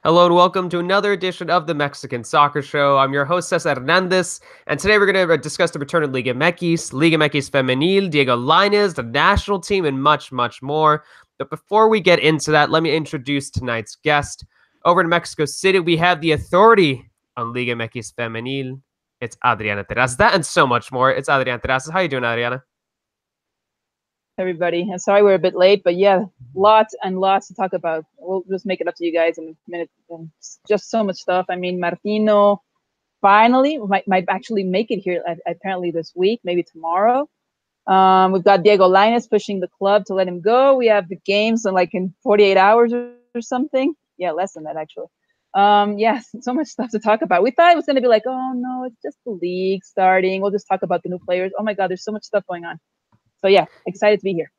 Hello and welcome to another edition of the Mexican Soccer Show. I'm your host, Cesar Hernandez, and today we're going to discuss the return of Liga MX Femenil, Diego Lainez, the national team, and much, much more. But before we get into that, let me introduce tonight's guest. Over in Mexico City, we have the authority on Liga MX Femenil. It's Adriana Terrazas. That and so much more. It's Adriana Terrazas. How are you doing, Adriana? Everybody, and sorry we're a bit late, but yeah, lots and lots to talk about. We'll just make it up to you guys in a minute. And just so much stuff. I mean, Martino finally might actually make it here apparently this week, maybe tomorrow. We've got Diego Lainez pushing the club to let him go. We have the games in 48 hours or something. Yeah, less than that actually. Yes, so much stuff to talk about. We thought it was going to be like, oh no, it's just the league starting. We'll just talk about the new players. Oh my God, there's so much stuff going on. So yeah, excited to be here.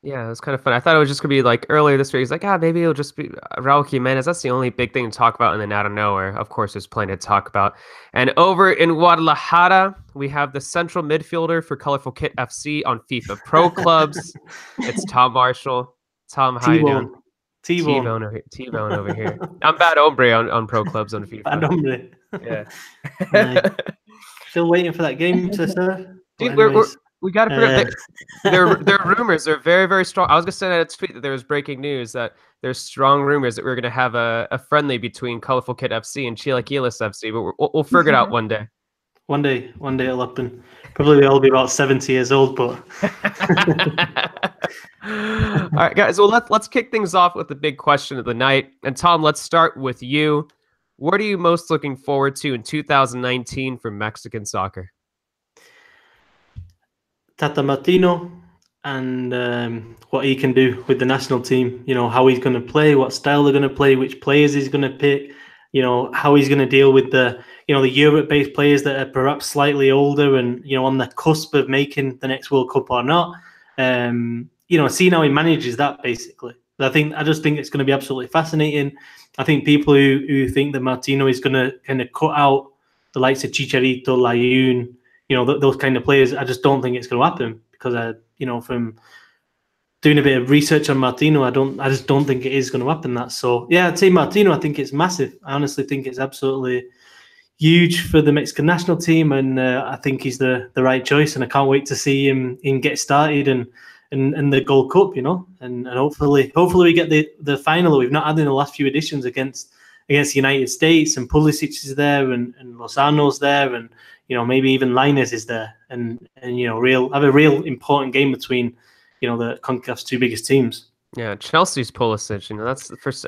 Yeah, it was kind of fun. I thought it was just going to be like earlier this week. He's like, maybe it'll just be Raul Jimenez. That's the only big thing to talk about. And then out of nowhere, of course, there's plenty to talk about. And over in Guadalajara, we have the central midfielder for Colorful Kit FC on FIFA Pro Clubs. It's Tom Marshall. Tom, how you doing? T-Bone over here. I'm bad hombre on Pro Clubs on FIFA. Bad hombre. Yeah. Still waiting for that game to start. Dude, we got to figure out there are rumors. They're very, very strong. I was going to send out a tweet that there was breaking news that there's strong rumors that we're going to have a friendly between Colorful Kit FC and Chilaquiles FC, but we'll figure it out one day. One day it'll happen. Probably they'll all be about 70 years old, but... All right, guys, well, let's kick things off with the big question of the night. And Tom, let's start with you. What are you most looking forward to in 2019 for Mexican soccer? Tata Martino and what he can do with the national team. You know, how he's going to play, what style they're going to play, which players he's going to pick. You know, how he's going to deal with the Europe-based players that are perhaps slightly older and, on the cusp of making the next World Cup or not. Seeing how he manages that, basically. I just think it's going to be absolutely fascinating. I think people who think that Martino is going to kind of cut out the likes of Chicharito, Layun, those kind of players, I just don't think it's going to happen because, from doing a bit of research on Martino, I just don't think it is going to happen. So, yeah, I'd say Martino, I think it's massive. I honestly think it's absolutely huge for the Mexican national team, and I think he's the right choice, and I can't wait to see him get started and the Gold Cup, and hopefully we get the final that we've not had in the last few editions against the United States, and Pulisic is there, and Lozano's there, and maybe even Lainez is there, and have a real important game between the CONCACAF's two biggest teams. Yeah, Chelsea's Pulisic. That's the first.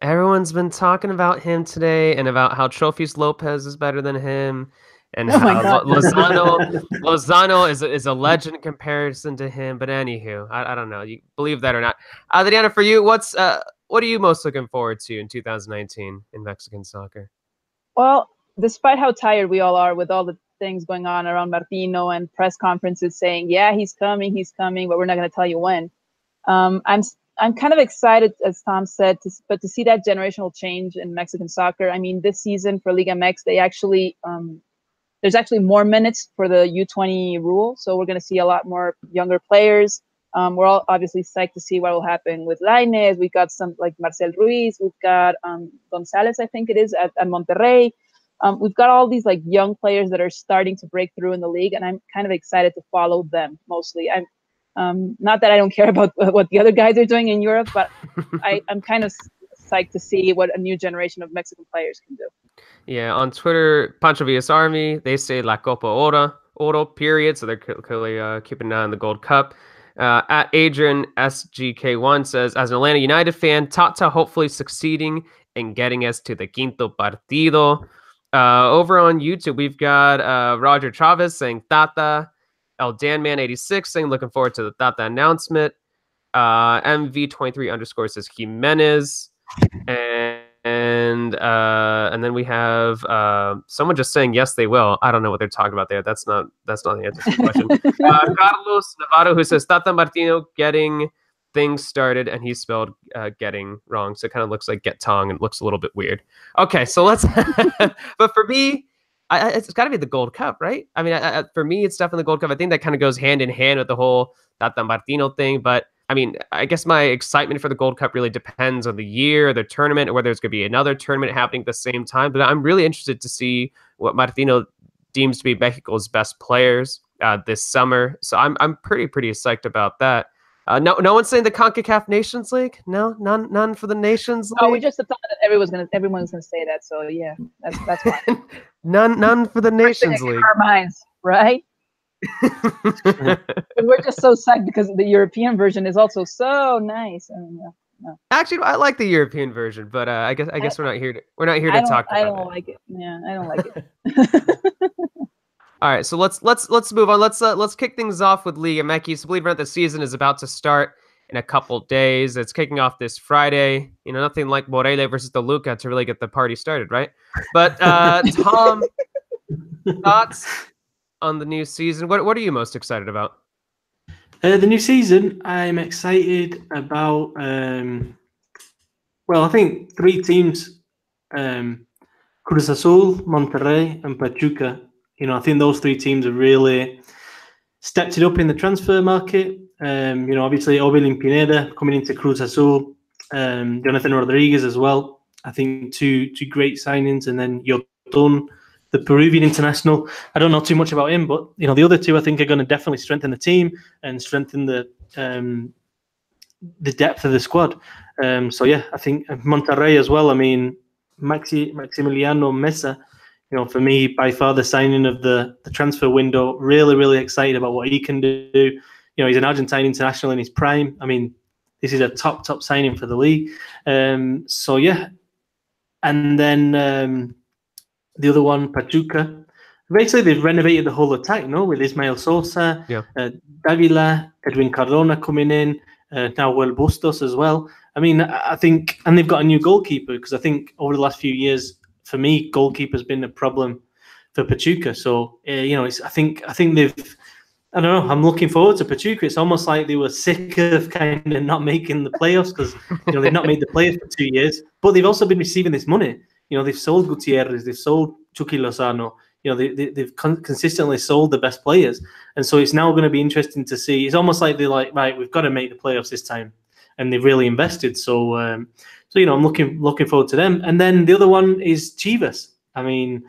Everyone's been talking about him today, and about how Trophies Lopez is better than him, and how Lozano is a legend in comparison to him. But anywho, I don't know. You believe that or not? Adriana, for you, what are you most looking forward to in 2019 in Mexican soccer? Well, despite how tired we all are with all the things going on around Martino and press conferences saying, yeah, he's coming, but we're not going to tell you when. I'm kind of excited, as Tom said, to see that generational change in Mexican soccer. I mean, this season for Liga MX, there's actually more minutes for the U20 rule, so we're going to see a lot more younger players. We're all obviously psyched to see what will happen with Lainez. We've got some like Marcel Ruiz. We've got Gonzalez, I think it is, at Monterrey. We've got all these like young players that are starting to break through in the league, and I'm kind of excited to follow them mostly. I'm not that I don't care about what the other guys are doing in Europe, but I'm kind of psyched to see what a new generation of Mexican players can do. Yeah, on Twitter, Pancho Villa's Army, they say La Copa Oro, period. So they're clearly keeping an eye on the Gold Cup. At Adrian SGK1 says, as an Atlanta United fan, Tata hopefully succeeding in getting us to the quinto partido. Over on YouTube, we've got Roger Chavez saying Tata. El Danman86 saying looking forward to the Tata announcement. MV23_ says Jimenez. And then we have someone just saying yes, they will. I don't know what they're talking about there. That's not the answer to the question. Carlos Navarro, who says Tata Martino getting things started, and he spelled getting wrong, so it kind of looks like get tong, and it looks a little bit weird. Okay, so let's. But for me, it's got to be the Gold Cup, right? I mean, for me, it's definitely the Gold Cup. I think that kind of goes hand in hand with the whole Tata Martino thing, but I mean, I guess my excitement for the Gold Cup really depends on the year, the tournament, or whether there's going to be another tournament happening at the same time. But I'm really interested to see what Martino deems to be Mexico's best players this summer. So I'm pretty psyched about that. No one's saying the CONCACAF Nations League. No, none for the Nations Oh, we League. just thought that everyone's gonna say that. So yeah, that's fine. none for the First thing Nations that came League. to our minds, right? We're just so psyched because the European version is also so nice. I mean, no. Actually, I like the European version, but I guess we're not here to talk about I it. don't like it. Yeah, I don't like it. All right, so let's move on. Let's kick things off with Liga MX. Believe it or not, the season is about to start in a couple days. It's kicking off this Friday. You know, nothing like Morelia versus the Luca to really get the party started, right? But Tom, thoughts on the new season? What are you most excited about? The new season, I'm excited about. Well, I think 3 teams: Cruz Azul, Monterrey, and Pachuca. You know, I think those 3 teams have really stepped it up in the transfer market. You know, obviously Orbelin Pineda coming into Cruz Azul, Jonathan Rodriguez as well. I think two great signings, and then Yotun, the Peruvian international. I don't know too much about him, but you know the other 2 I think are going to definitely strengthen the team and strengthen the depth of the squad. So yeah, I think Monterrey as well. I mean, Maximiliano Mesa. You know, for me, by far the signing of the transfer window. Really excited about what he can do. You know, he's an Argentine international in his prime. I mean, this is a top signing for the league. So yeah, and then the other one, Pachuca. Basically, they've renovated the whole attack, no? With Ismael Sosa, Davila, Edwin Cardona coming in, now Will Bustos as well. I mean, I think, and they've got a new goalkeeper because I think over the last few years, for me, goalkeeper's been a problem for Pachuca. So you know, I think they've. I don't know. I'm looking forward to Pachuca. It's almost like they were sick of kind of not making the playoffs because you know they've not made the playoffs for 2 years, but they've also been receiving this money. You know, they've sold Gutierrez, they've sold Chucky Lozano. You know, they've consistently sold the best players, and so it's now going to be interesting to see. It's almost like they're like, right, we've got to make the playoffs this time, and they've really invested. So, you know, I'm looking forward to them. And then the other one is Chivas. I mean,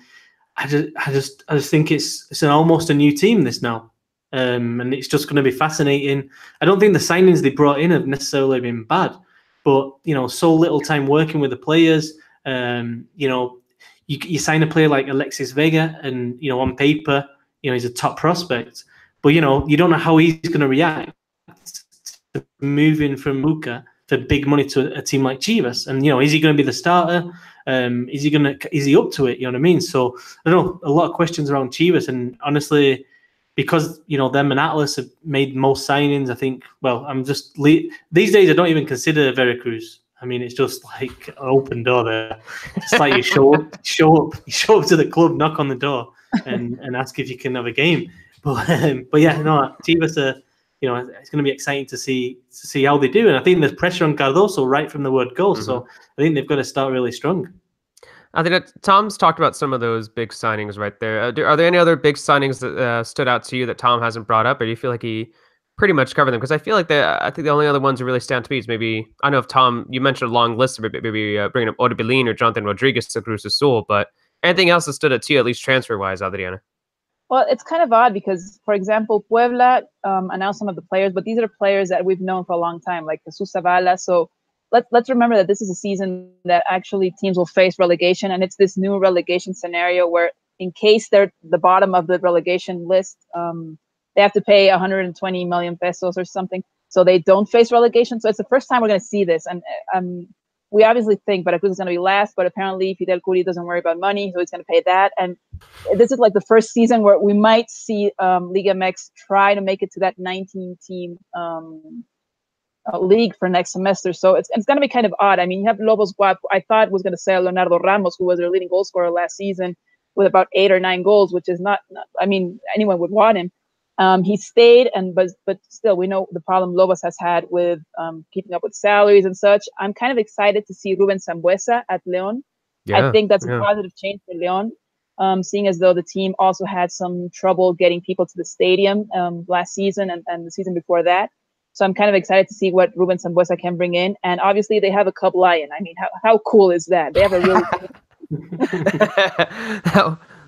I just think it's almost a new team this now. And it's just going to be fascinating. I don't think the signings they brought in have necessarily been bad, but you know, so little time working with the players. You know, you sign a player like Alexis Vega, and you know, on paper, you know, he's a top prospect, but you know, you don't know how he's going to react to moving from Luca for big money to a team like Chivas. And you know, is he going to be the starter? Is he up to it? You know what I mean? So I don't know, a lot of questions around Chivas, and honestly, because you know them and Atlas have made most signings, I think. Well, these days I don't even consider Veracruz. I mean, it's just like an open door there. It's like you show up to the club, knock on the door, and ask if you can have a game. But yeah, no, Chivas are. You know, it's going to be exciting to see how they do, and I think there's pressure on Cardoso right from the word go. Mm-hmm. So I think they've got to start really strong. I think that Tom's talked about some of those big signings right there. Are there any other big signings that stood out to you that Tom hasn't brought up, or do you feel like he pretty much covered them? Because I feel like I think the only other ones that really stand to me is maybe, I don't know if Tom, you mentioned a long list of maybe bringing up Orbelin or Jonathan Rodriguez to Cruz Azul, but anything else that stood out to you, at least transfer-wise, Adriana? Well, it's kind of odd because, for example, Puebla announced some of the players, but these are players that we've known for a long time, like Jesus Zavala. So let's remember that this is a season that actually teams will face relegation, and it's this new relegation scenario where, in case they're the bottom of the relegation list, they have to pay 120 million pesos or something, so they don't face relegation. So it's the first time we're going to see this, and we obviously think Veracruz is going to be last, but apparently Fidel Curi doesn't worry about money, so he's going to pay that. And this is like the first season where we might see Liga MX try to make it to that 19-team league for next semester. So it's going to be kind of odd. I mean, you have Lobos Guap. I thought was going to sell Leonardo Ramos, who was their leading goal scorer last season with about 8 or 9 goals, which is not I mean, anyone would want him. He stayed, but still, we know the problem Lobos has had with keeping up with salaries and such. I'm kind of excited to see Ruben Sambuesa at León. Yeah, I think that's a positive change for León, seeing as though the team also had some trouble getting people to the stadium last season and the season before that. So I'm kind of excited to see what Ruben Sambuesa can bring in. And obviously they have a Cub Lion. I mean, how cool is that? They have a really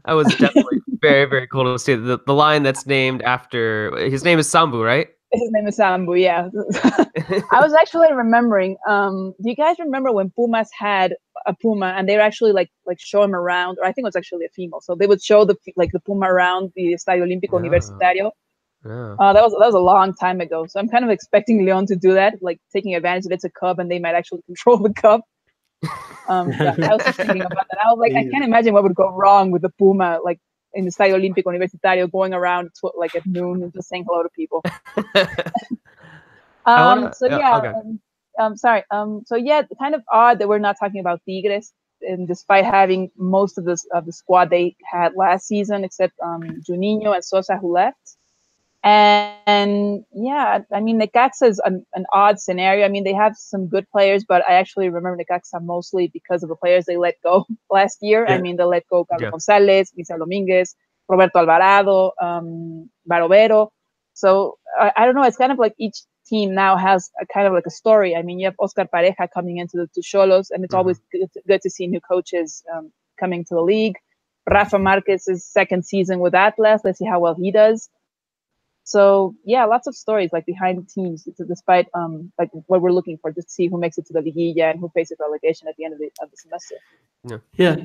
that was definitely very, very cool to see. The lion that's named after, his name is Sambu, right? His name is Sambu, yeah. I was actually remembering, do you guys remember when Pumas had a Puma and they were actually like show him around, or I think it was actually a female. So they would show the Puma around the Estadio Olímpico Universitario. That was a long time ago. So I'm kind of expecting Leon to do that, like taking advantage that it's a cub and they might actually control the cub. Yeah, I was just thinking about that. I was like, I can't imagine what would go wrong with the Puma, like in the Estadio Olímpico Universitario, going around like at noon and just saying hello to people. So yeah, kind of odd that we're not talking about Tigres, and despite having most of the squad they had last season, except Juninho and Sosa, who left. And yeah, I mean, Necaxa is an odd scenario. I mean, they have some good players, but I actually remember Necaxa mostly because of the players they let go last year. Yeah. I mean, they let go Carlos Gonzalez, Michel Dominguez, Roberto Alvarado, Barovero. So I don't know. It's kind of like each team now has a kind of like a story. I mean, you have Oscar Pareja coming into the Xolos, and it's always good to see new coaches coming to the league. Rafa Marquez's second season with Atlas. Let's see how well he does. So yeah, lots of stories like behind teams, despite like what we're looking for, just to see who makes it to the liguilla and who faces relegation at the end of the semester. Yeah.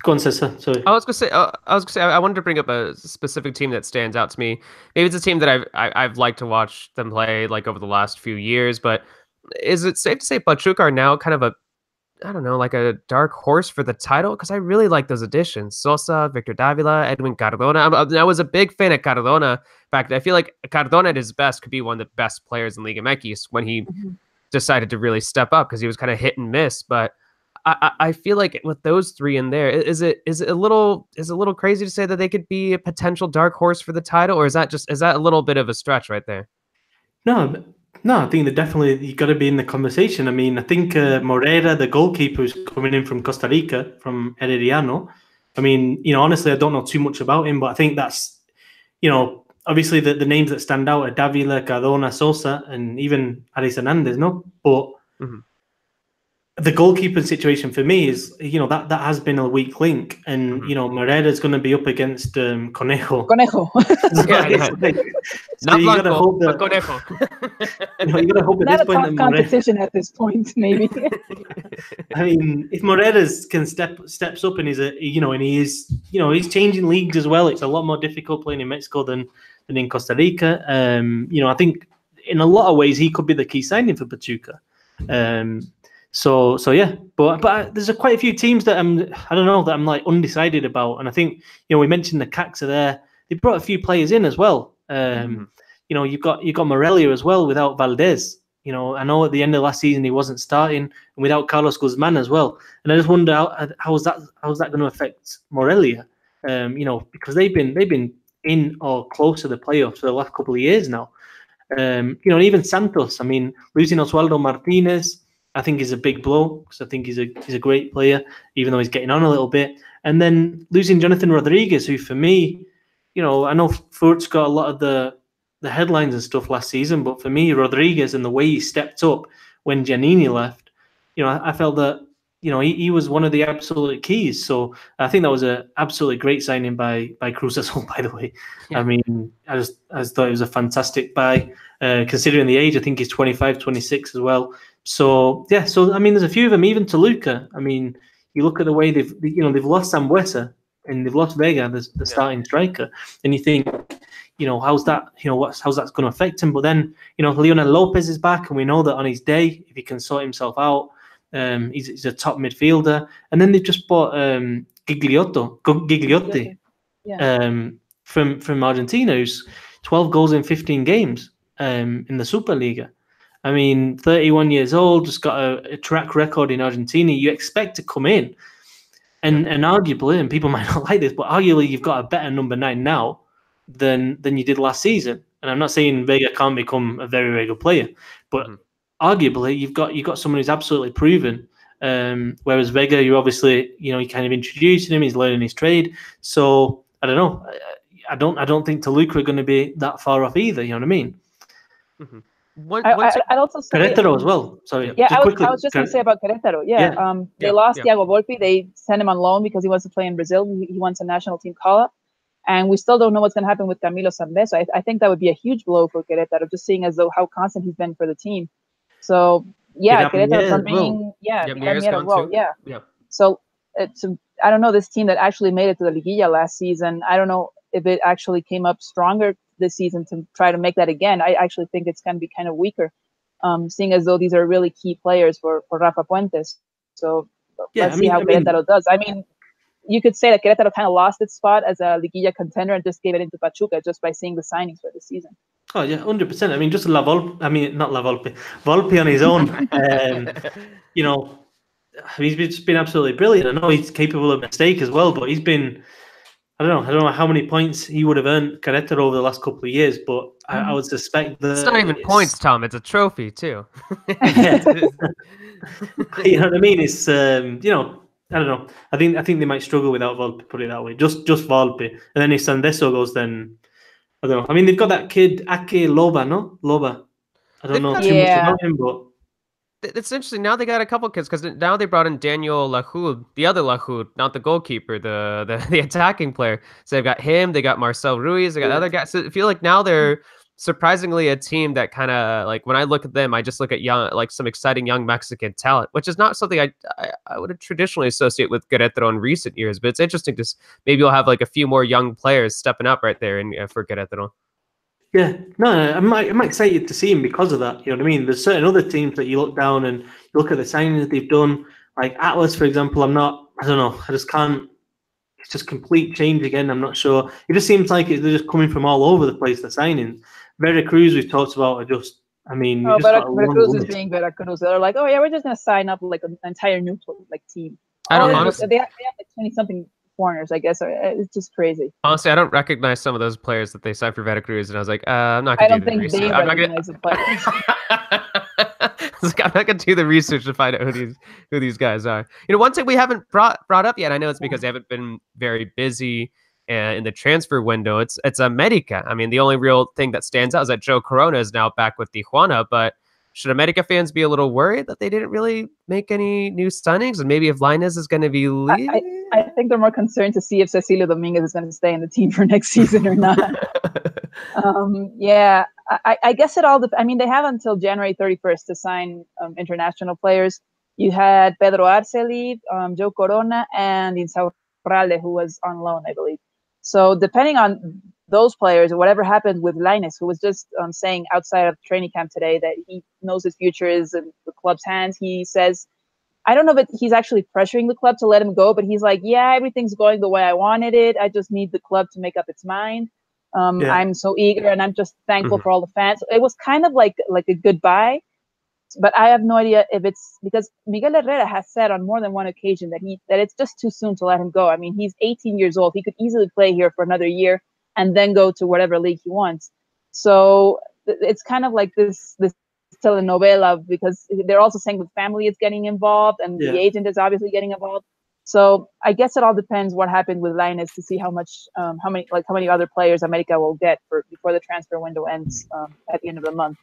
Go on, Cesar. Sorry. I was gonna say, I wanted to bring up a specific team that stands out to me. Maybe it's a team that I've liked to watch them play like over the last few years. But is it safe to say Pachuca are now kind of a, I don't know, like a dark horse for the title? Because I really like those additions: Sosa, Victor Davila, Edwin Cardona. I was a big fan of Cardona. In fact, I feel like Cardona at his best could be one of the best players in Liga MX when he decided to really step up, because he was kind of hit and miss. But I feel like with those three in there, is it a little crazy to say that they could be a potential dark horse for the title, or is that a little bit of a stretch right there? No, I think that definitely you got to be in the conversation. I mean, I think Morera, the goalkeeper, who's coming in from Costa Rica, from Herediano. I mean, honestly, I don't know too much about him, but I think that's, obviously the names that stand out are Davila, Cardona, Sosa, and even Aris Hernandez, no? But the goalkeeping situation for me is, that has been a weak link, and Morera is going to be up against Conejo. So you got to hope that Conejo. You got to hope at not this point that competition at this point, maybe. I mean, if Morera can steps up and he's changing leagues as well. It's a lot more difficult playing in Mexico than in Costa Rica. I think in a lot of ways he could be the key signing for Pachuca. So yeah, but there's quite a few teams that I'm like undecided about, and I think we mentioned the Necaxa there. They brought a few players in as well. You've got Morelia as well without Valdez. I know at the end of last season he wasn't starting, and without Carlos Guzman as well. And I just wonder how's that going to affect Morelia? Because they've been in or close to the playoffs for the last couple of years now. And even Santos. I mean, losing Oswaldo Martinez, I think is a big blow, because I think he's a great player, even though he's getting on a little bit. And then losing Jonathan Rodriguez, who for me, I know Furt's got a lot of the headlines and stuff last season, but for me, Rodriguez and the way he stepped up when Giannini left, I felt that he was one of the absolute keys. So I think that was an absolutely great signing by Cruz Azul, by the way. Yeah. I mean, I thought it was a fantastic buy, considering the age. I think he's 25, 26 as well. So yeah, I mean, there's a few of them. Even Toluca. I mean, you look at the way they've lost Sambuesa and they've lost Vega, the starting striker, and you think, how's that? How's that's going to affect him? But then, Lionel Lopez is back, and we know that on his day, if he can sort himself out, he's a top midfielder. And then they've just bought Gigliotti, from Argentina, who's 12 goals in 15 games in the Superliga. I mean, 31 years old, just got a track record in Argentina. You expect to come in, and arguably, and people might not like this, but arguably you've got a better number 9 now than you did last season. And I'm not saying Vega can't become a very, very good player, but arguably you've got someone who's absolutely proven. Whereas Vega, you obviously, you kind of introducing him, he's learning his trade. So I don't know. I don't think Toluca are going to be that far off either. You know what I mean? I'd also say Querétaro as well. Sorry, yeah, just quickly. I was just going to say about Querétaro. Yeah, they lost Thiago Volpi. They sent him on loan because he wants to play in Brazil. He wants a national team call-up. And we still don't know what's going to happen with Camilo Zambeso. I think that would be a huge blow for Querétaro, just seeing as though how constant he's been for the team. So, yeah, Querétaro from being, Mier's well, yeah. So, I don't know, this team that actually made it to the Liguilla last season, I don't know if it actually came up stronger this season to try to make that again. I actually think it's going to be kind of weaker, seeing as though these are really key players for Rafa Puentes. So, let's see how Querétaro does. I mean, you could say that Querétaro kind of lost its spot as a Liguilla contender and just gave it into Pachuca just by seeing the signings for the season. Oh yeah, 100%. I mean, just not La Volpe, Volpe on his own. You know, he's been absolutely brilliant. I know he's capable of mistake as well, but he's been. I don't know how many points he would have earned Querétaro over the last couple of years, but I would suspect that it's not even points, Tom. It's a trophy too. Yeah. You know what I mean? It's you know. I don't know. I think they might struggle without Volpe, put it that way. Just Volpe. And then if Sandeso goes, then I don't know. I mean, they've got that kid, Ake Loba, no? Loba. I don't know too much about him, but it's interesting. Now they got a couple kids because now they brought in Daniel Lahoud, the other Lahoud, not the goalkeeper, the attacking player. So they've got him, they got Marcel Ruiz, they got other guys. So I feel like now they're surprisingly a team that kind of like when I look at them, I just look at young, like some exciting young Mexican talent, which is not something I would traditionally associate with Querétaro in recent years. But it's interesting to maybe you'll have like a few more young players stepping up right there for Querétaro. Yeah, no, I'm excited to see him because of that. You know what I mean? There's certain other teams that you look down and you look at the signings they've done, like Atlas, for example. I don't know. I just can't. It's just complete change again. I'm not sure. It just seems like they're just coming from all over the place. The signing, Veracruz we've talked about are just. I mean, Veracruz is being Veracruz. They're like, oh yeah, we're just gonna sign up like an entire new team. I don't honestly. They have like 20-something foreigners, I guess. It's just crazy. Honestly, I don't recognize some of those players that they signed for Veracruz, and I was like, I'm not going to do the research. I'm not going to do the research to find out who these guys are. You know, one thing we haven't brought up yet, I know it's because they haven't been very busy in the transfer window. It's America. I mean, the only real thing that stands out is that Joe Corona is now back with Tijuana, but should America fans be a little worried that they didn't really make any new signings? And maybe if Lainez is going to be leaving? I think they're more concerned to see if Cecilio Dominguez is going to stay in the team for next season or not. Yeah, I guess it all I mean, they have until January 31st to sign international players. You had Pedro Arce leave, Joe Corona, and Insaurralde, who was on loan, I believe. So depending on those players, or whatever happened with Lainez, who was just saying outside of training camp today that he knows his future is in the club's hands. He says, I don't know if he's actually pressuring the club to let him go, but he's like, yeah, everything's going the way I wanted it. I just need the club to make up its mind. I'm so eager, and I'm just thankful for all the fans. It was kind of like a goodbye, but I have no idea if it's because Miguel Herrera has said on more than one occasion that it's just too soon to let him go. I mean, he's 18 years old. He could easily play here for another year and then go to whatever league he wants. So it's kind of like this telenovela, because they're also saying the family is getting involved and the agent is obviously getting involved. So I guess it all depends what happened with Lainez to see how many other players America will get before the transfer window ends at the end of the month.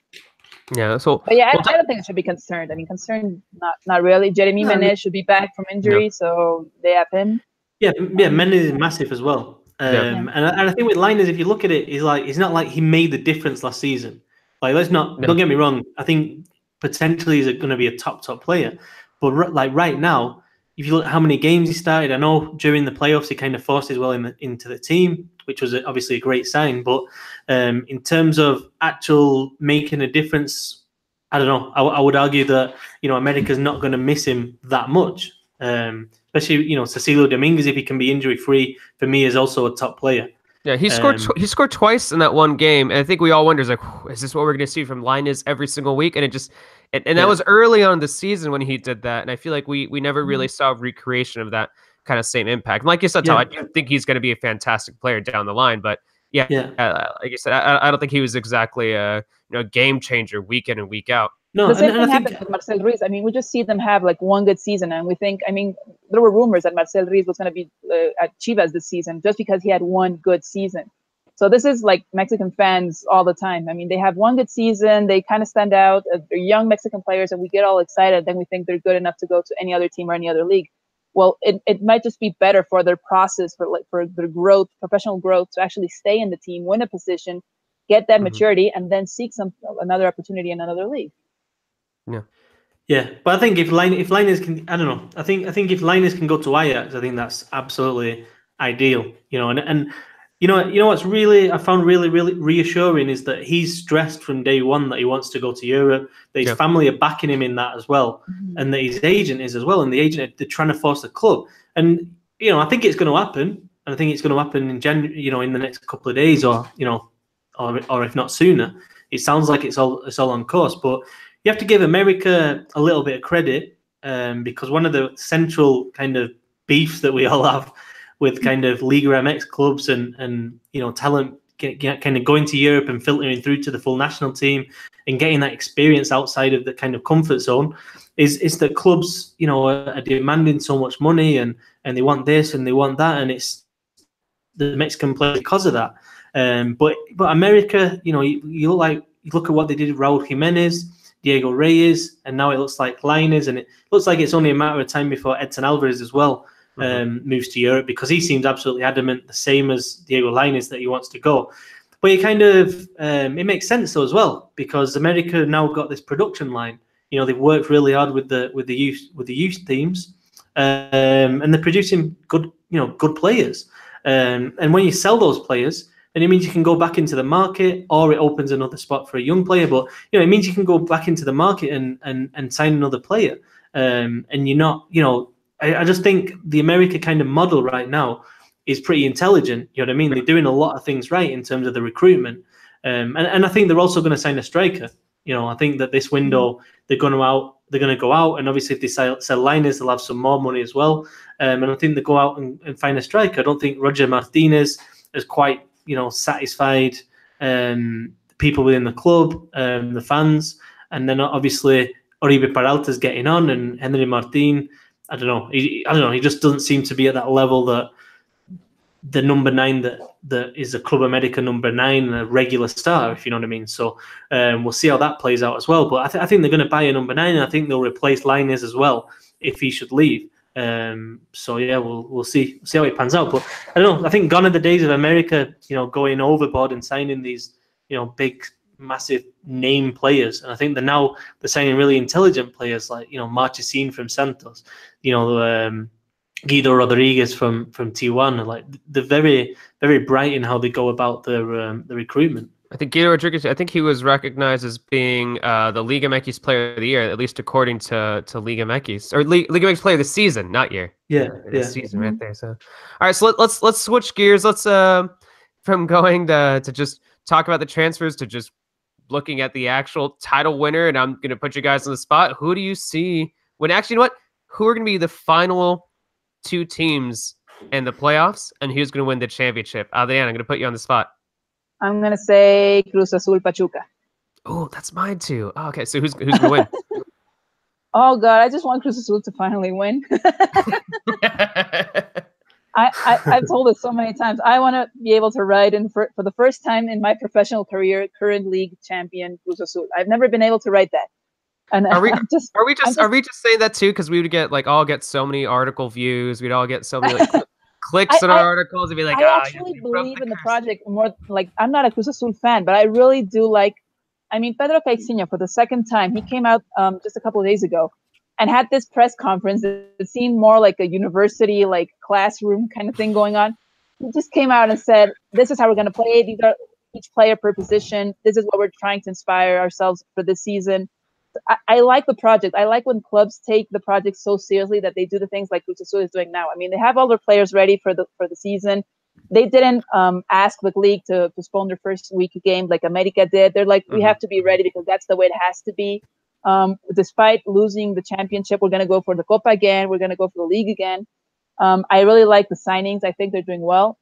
Yeah. So, but yeah, I don't think it should be concerned. I mean, concerned not really. Jeremy Menez should be back from injury, so they have him. Yeah, Menez is massive as well. And I think with Lainez, if you look at it, it's not like he made the difference last season. Like, don't get me wrong. I think potentially he's going to be a top player, but right now, if you look at how many games he started, I know during the playoffs he kind of forced his way into the team, which was obviously a great sign. But in terms of actual making a difference, I don't know. I would argue that America's not going to miss him that much. Especially Cecilio Dominguez, if he can be injury free, for me is also a top player. Yeah, he scored twice in that one game, and I think we all wonder, like, is this what we're going to see from Lainez every single week? And that was early on in the season when he did that, and I feel like we never really saw a recreation of that kind of same impact. And like you said, Tom, I do think he's going to be a fantastic player down the line, but like you said, I don't think he was exactly a game changer week in and week out. No, the same thing happened with Marcel Ruiz. I mean, we just see them have like one good season, and we think, I mean, there were rumors that Marcel Ruiz was going to be at Chivas this season just because he had one good season. So this is like Mexican fans all the time. I mean, they have one good season, they kind of stand out. They're young Mexican players, and we get all excited. Then we think they're good enough to go to any other team or any other league. Well, it might just be better for their process, for their growth, professional growth, to actually stay in the team, win a position, get that maturity, and then seek another opportunity in another league. Yeah. Yeah, but I think if Lainez can, I don't know. I think if Lainez can go to Ajax, I think that's absolutely ideal. You know, and you know what's really I found really reassuring is that he's stressed from day one that he wants to go to Europe. That his family are backing him in that as well, and that his agent is as well. And the agent, they're trying to force the club. And you know, I think it's going to happen. And I think it's going to happen in January. You know, in the next couple of days, or you know, or if not sooner. It sounds like it's all on course, but you have to give America a little bit of credit because one of the central kind of beefs that we all have with kind of Liga MX clubs and you know talent kind of going to Europe and filtering through to the full national team and getting that experience outside of the kind of comfort zone is that clubs, you know, are demanding so much money and they want this and they want that, and it's the Mexican players because of that. But America, you know, you look at what they did with Raul Jimenez, Diego Reyes, and now it looks like Lainez, and it looks like it's only a matter of time before Edson Alvarez as well moves to Europe, because he seems absolutely adamant, the same as Diego Lainez, that he wants to go. But it kind of it makes sense though as well, because America now got this production line. You know, they've worked really hard with the youth teams, and they're producing good players. And when you sell those players, then it means you can go back into the market, or it opens another spot for a young player. But you know, it means you can go back into the market and sign another player. And you're not, you know, I just think the America kind of model right now is pretty intelligent. You know what I mean? They're doing a lot of things right in terms of the recruitment. And I think they're also going to sign a striker. You know, I think that this window they're going to go out, and obviously if they sell Lainez, they'll have some more money as well. And I think they go out and find a striker. I don't think Roger Martinez is quite, you know, satisfied people within the club, the fans, and then obviously Oribe Peralta's getting on, and Henry Martin. I don't know. He just doesn't seem to be at that level that the number 9 that is a Club America number 9 and a regular starter, if you know what I mean. So we'll see how that plays out as well. But I think they're going to buy a number 9, and I think they'll replace Lainez as well if he should leave. So yeah, we'll see how it pans out. But I don't know. I think gone are the days of America, you know, going overboard and signing these, you know, big, massive name players. And I think they're signing really intelligent players like, you know, Marchesín from Santos, you know, Guido Rodriguez from T1. Like, they're very, very bright in how they go about the recruitment. I think Guido Rodriguez, I think he was recognized as being the Liga MX Player of the Year, at least according to Liga MX, or Liga MX Player of the Season, not year. Yeah, the season right there. So, all right, so let's switch gears. Let's from going to just talk about the transfers to just looking at the actual title winner. And I'm going to put you guys on the spot. Who do you see when actually, you know what? Who are going to be the final 2 teams in the playoffs, and who's going to win the championship? Adriana, I'm going to put you on the spot. I'm going to say Cruz Azul Pachuca. Oh, that's mine too. Oh, okay, so who's going to win? Oh, God, I just want Cruz Azul to finally win. I've told it so many times. I want to be able to ride in for the first time in my professional career, current league champion Cruz Azul. I've never been able to ride that. And are we just saying that too? Because we would get all get so many article views. We'd all get so many clicks on our articles. And be like, I actually believe in the project more. Like, I'm not a Cruz Azul fan, but I really do like. I mean, Pedro Caixinha, for the second time, he came out just a couple of days ago and had this press conference that seemed more like a university, like classroom kind of thing going on. He just came out and said, "This is how we're going to play. These are each player per position. This is what we're trying to inspire ourselves for this season." I like the project. I like when clubs take the project so seriously that they do the things like Cruz Azul is doing now. I mean, they have all their players ready for the season. They didn't ask the league to postpone their first week game like America did. They're like, we have to be ready because that's the way it has to be. Despite losing the championship, we're going to go for the Copa again. We're going to go for the league again. I really like the signings. I think they're doing well.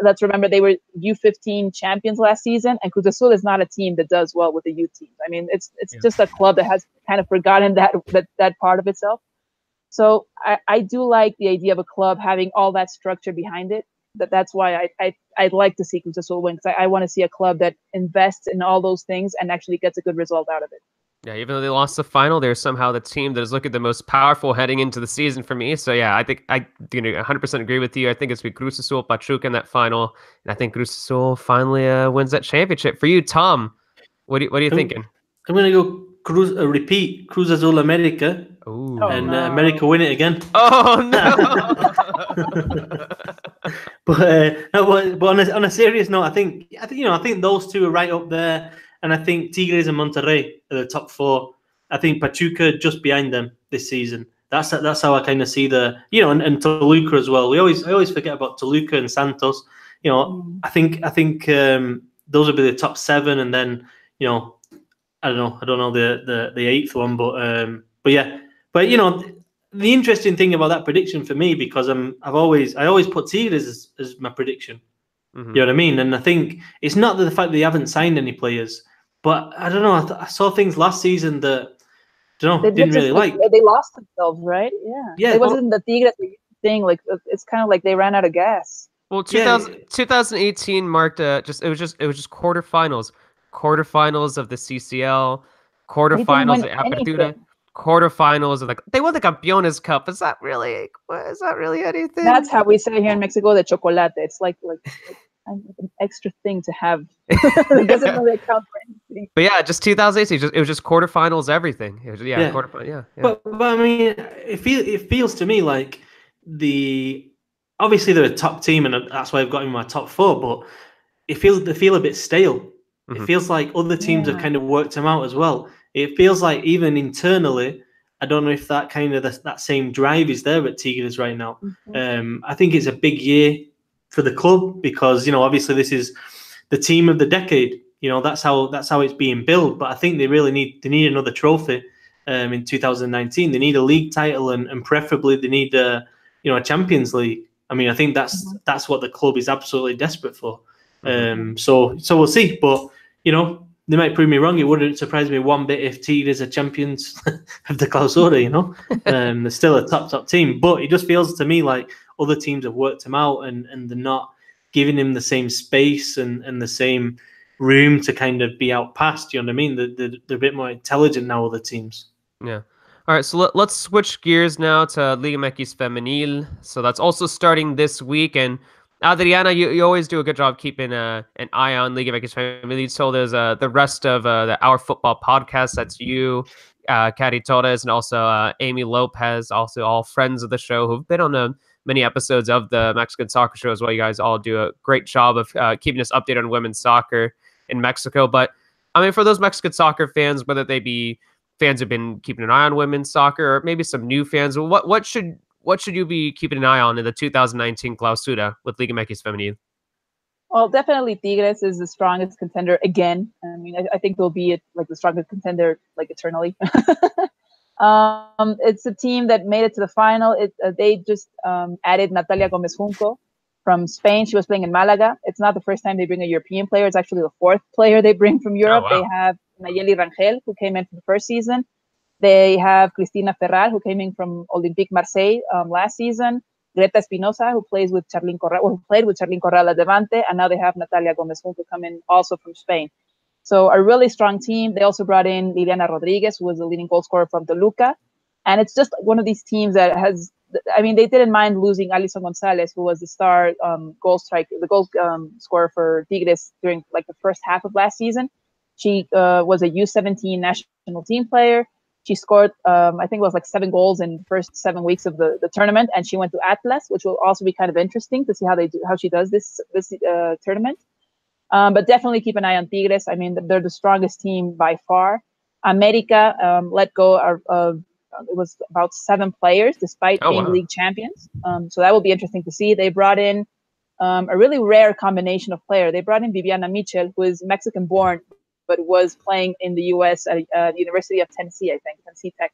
Let's remember they were U15 champions last season, and Cruz Azul is not a team that does well with the youth teams. I mean, it's just a club that has kind of forgotten that part of itself. So I do like the idea of a club having all that structure behind it. that's why I'd like to see Cruz Azul win, because I want to see a club that invests in all those things and actually gets a good result out of it. Yeah, even though they lost the final, they're somehow the team that is looking the most powerful heading into the season for me. So yeah, I think I 100% agree with you. I think it's be Cruz Azul, Pachuca in that final, and I think Cruz Azul finally wins that championship. For you, Tom, what are you thinking? I'm going to go repeat Cruz Azul America, Ooh. and no. America win it again. Oh no! but on a serious note, I think those two are right up there, and I think Tigres and Monterrey are the top four. I think Pachuca just behind them this season. That's how I kind of see and Toluca as well. I always forget about Toluca and Santos. I think those would be the top seven, and then I don't know the eighth one, but yeah, but the interesting thing about that prediction for me, because I always put Tigres as my prediction. Mm-hmm. You know what I mean? And I think it's not the fact that they haven't signed any players, but I don't know. I saw things last season that didn't really like. They lost themselves, right? Yeah. It wasn't the Tigres thing. Like, it's kind of like they ran out of gas. Well, 2018 marked it was just quarterfinals of the CCL, quarterfinals of Apertura, quarterfinals of they won the Campeones Cup. Is that really anything? That's how we say here in Mexico, the chocolate. It's like an extra thing to have. It doesn't really account for anything. But yeah, just 2018. It was just quarterfinals, everything. It was, quarterfinals. Yeah. But I mean, it feels to me like obviously they're a top team, and that's why I've got in my top four. But they feel a bit stale. Mm-hmm. It feels like other teams have kind of worked them out as well. It feels like even internally, I don't know if that kind of that same drive is there at Tigres right now. Mm-hmm. I think it's a big year for the club, because obviously this is the team of the decade. That's how it's being built. But I think they really need another trophy in 2019. They need a league title, and preferably they need a Champions League. I mean, I think that's what the club is absolutely desperate for. So we'll see. But they might prove me wrong. It wouldn't surprise me one bit if Tigres are champions of the Clausura. They're still a top team. But it just feels to me like other teams have worked him out, and they're not giving him the same space and the same room to kind of be outpassed. You know what I mean? They're a bit more intelligent now, other teams. Yeah. All right, so let's switch gears now to Liga MX Femenil. So that's also starting this week. And Adriana, you always do a good job keeping an eye on Liga MX Femenil. You told us the rest of the Our Football podcast. That's you, Cari Torres, and also Amy Lopez, also all friends of the show who've been on many episodes of the Mexican Soccer Show as well. You guys all do a great job of keeping us updated on women's soccer in Mexico. But I mean, for those Mexican soccer fans, whether they be fans who've been keeping an eye on women's soccer, or maybe some new fans, what should you be keeping an eye on in the 2019 Clausura with Liga MX Femenil? Well, definitely Tigres is the strongest contender again. I mean, I think they'll be the strongest contender eternally. It's a team that made it to the final. They just added Natalia Gomez Junco from Spain. She was playing in Malaga. It's not the first time they bring a European player. It's actually the fourth player they bring from Europe. Oh, wow. They have Nayeli Rangel, who came in for the first season. They have Cristina Ferral, who came in from Olympique Marseille last season. Greta Espinosa, who played with Charlín Corral at Levante. And now they have Natalia Gomez Junco come in also from Spain. So a really strong team. They also brought in Liliana Rodriguez, who was the leading goal scorer from Toluca. And it's just one of these teams that has, I mean, they didn't mind losing Alison Gonzalez, who was the star goal scorer for Tigres during the first half of last season. She was a U17 national team player. She scored, I think it was 7 goals in the first 7 weeks of the tournament. And she went to Atlas, which will also be kind of interesting to see how she does this tournament. But definitely keep an eye on Tigres. I mean, they're the strongest team by far. America let go of it was about 7 players, despite being league champions. So that will be interesting to see. They brought in a really rare combination of players. They brought in Viviana Mitchell, who is Mexican-born, but was playing in the U.S. at the University of Tennessee, I think, Tennessee Tech.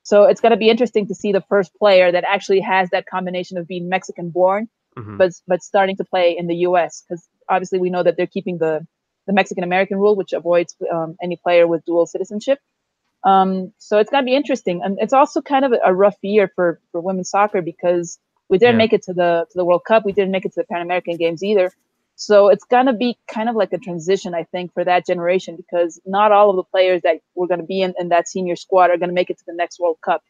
So it's going to be interesting to see the first player that actually has that combination of being Mexican-born, but starting to play in the U.S. Because obviously we know that they're keeping the Mexican-American rule, which avoids any player with dual citizenship. So it's going to be interesting. And it's also kind of a rough year for women's soccer, because We didn't make it to the World Cup. We didn't make it to the Pan American Games either. So it's gonna be kind of like a transition, I think, for that generation, because not all of the players that were going to be in that senior squad are going to make it to the next World Cup.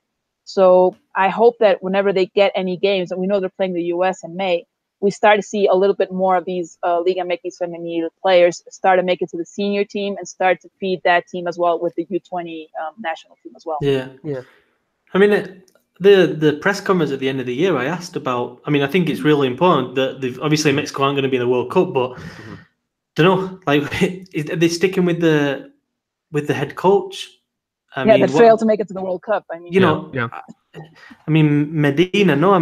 So I hope that whenever they get any games, and we know they're playing the U.S. in May, we start to see a little bit more of these Liga MX Femenil players start to make it to the senior team and start to feed that team as well with the U20 national team as well. Yeah. I mean, the press conference at the end of the year, I asked about. I mean, I think it's really important that obviously Mexico aren't going to be in the World Cup, but don't know, like, are they sticking with the head coach? I mean, that failed to make it to the World Cup. I mean, I mean, Medina. No, I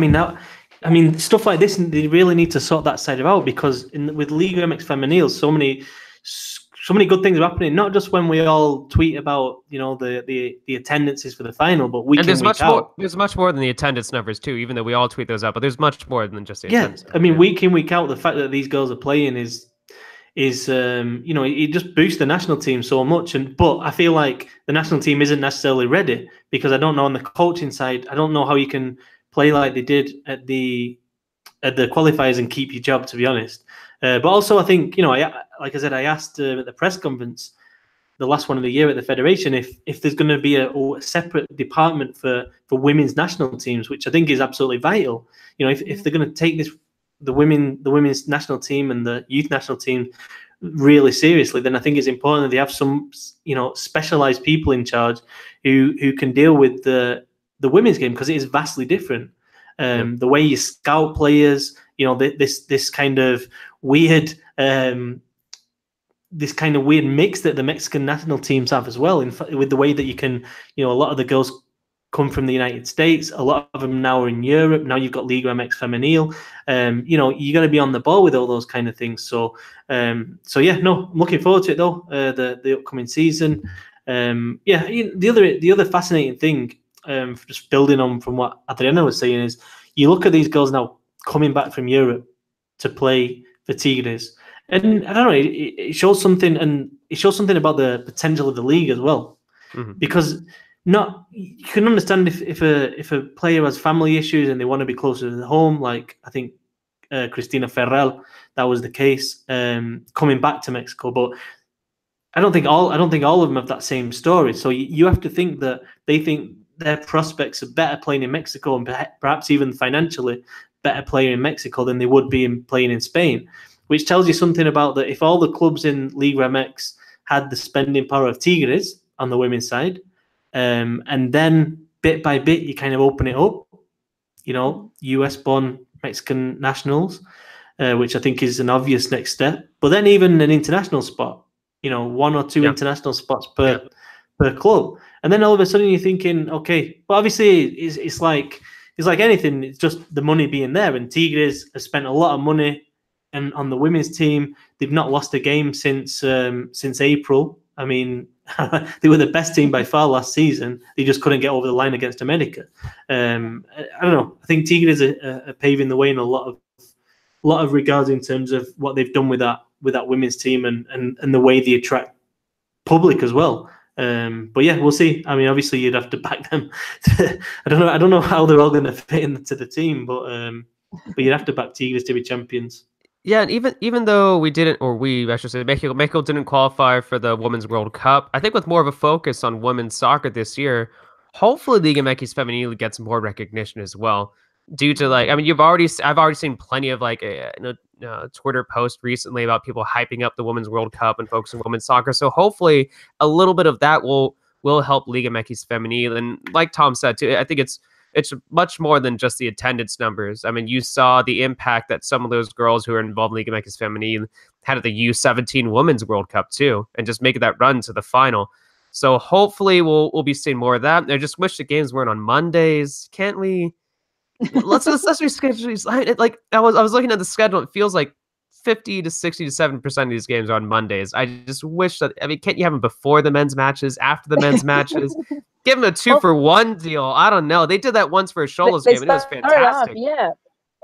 mean, stuff like this. They really need to sort that side of out, because with Liga MX Femenil, so many good things are happening. Not just when we all tweet about the attendances for the final, but week in, week out. There's much more than the attendance numbers too. Even though we all tweet those out, but there's much more than just the attendance. I mean, week in, week out, the fact that these girls are playing is it just boosts the national team so much. But I feel like the national team isn't necessarily ready, because I don't know on the coaching side, I don't know how you can play like they did at the qualifiers and keep your job, to be honest. But also, I think, like I said, I asked at the press conference, the last one of the year at the federation, if there's going to be a separate department for women's national teams, which I think is absolutely vital. If they're going to take the women's national team and the youth national team really seriously, then I think it's important that they have some specialized people in charge who can deal with the women's game, because it is vastly different. The way you scout players, this kind of weird mix that the Mexican national teams have as well, with the way that you can, a lot of the girls come from the United States, a lot of them now are in Europe. Now you've got Liga MX Femenil. You got to be on the ball with all those kind of things. So I'm looking forward to it though. The upcoming season. The other fascinating thing, just building on from what Adriana was saying, is you look at these girls now coming back from Europe to play for Tigres, and I don't know, it shows something, and it shows something about the potential of the league as well, because you can understand if a player has family issues and they want to be closer to home, like I think Cristina Ferral, that was the case, coming back to Mexico, but I don't think all of them have that same story. So you have to think that they think their prospects are better playing in Mexico, and perhaps even financially better playing in Mexico than they would be playing in Spain, which tells you something about that. If all the clubs in Liga MX had the spending power of Tigres on the women's side, and then bit by bit you kind of open it up, US-born Mexican nationals, which I think is an obvious next step. But then even an international spot, one or two international spots per club, and then all of a sudden you're thinking, okay, but obviously it's like anything, it's just the money being there, and Tigres has spent a lot of money and on the women's team. They've not lost a game since April. I mean, they were the best team by far last season. They just couldn't get over the line against America. I don't know. I think Tigres are paving the way in a lot of regards in terms of what they've done with that women's team and the way they attract public as well. But yeah, we'll see. I mean, obviously you'd have to back them. I don't know how they're all going to fit into the team, but you'd have to back Tigres to be champions. Yeah, and even though Mexico didn't qualify for the Women's World Cup, I think with more of a focus on women's soccer this year, hopefully Liga MX Femenil gets more recognition as well. Due to I've already seen plenty of Twitter posts recently about people hyping up the Women's World Cup and focusing on women's soccer. So hopefully a little bit of that will help Liga MX Femenil. And like Tom said too, I think it's much more than just the attendance numbers. I mean, you saw the impact that some of those girls who are involved in Liga MX Femenil had at the U17 Women's World Cup too, and just making that run to the final. So hopefully we'll be seeing more of that. I just wish the games weren't on Mondays. Can't we? Let's reschedule. Like I was looking at the schedule. It feels like 50 to 60 to 7% of these games are on Mondays. I just wish that. I mean, can't you have them before the men's matches, after the men's matches? Give them a 2-for-1 deal. I don't know. They did that once for a Xolos game, and it was fantastic.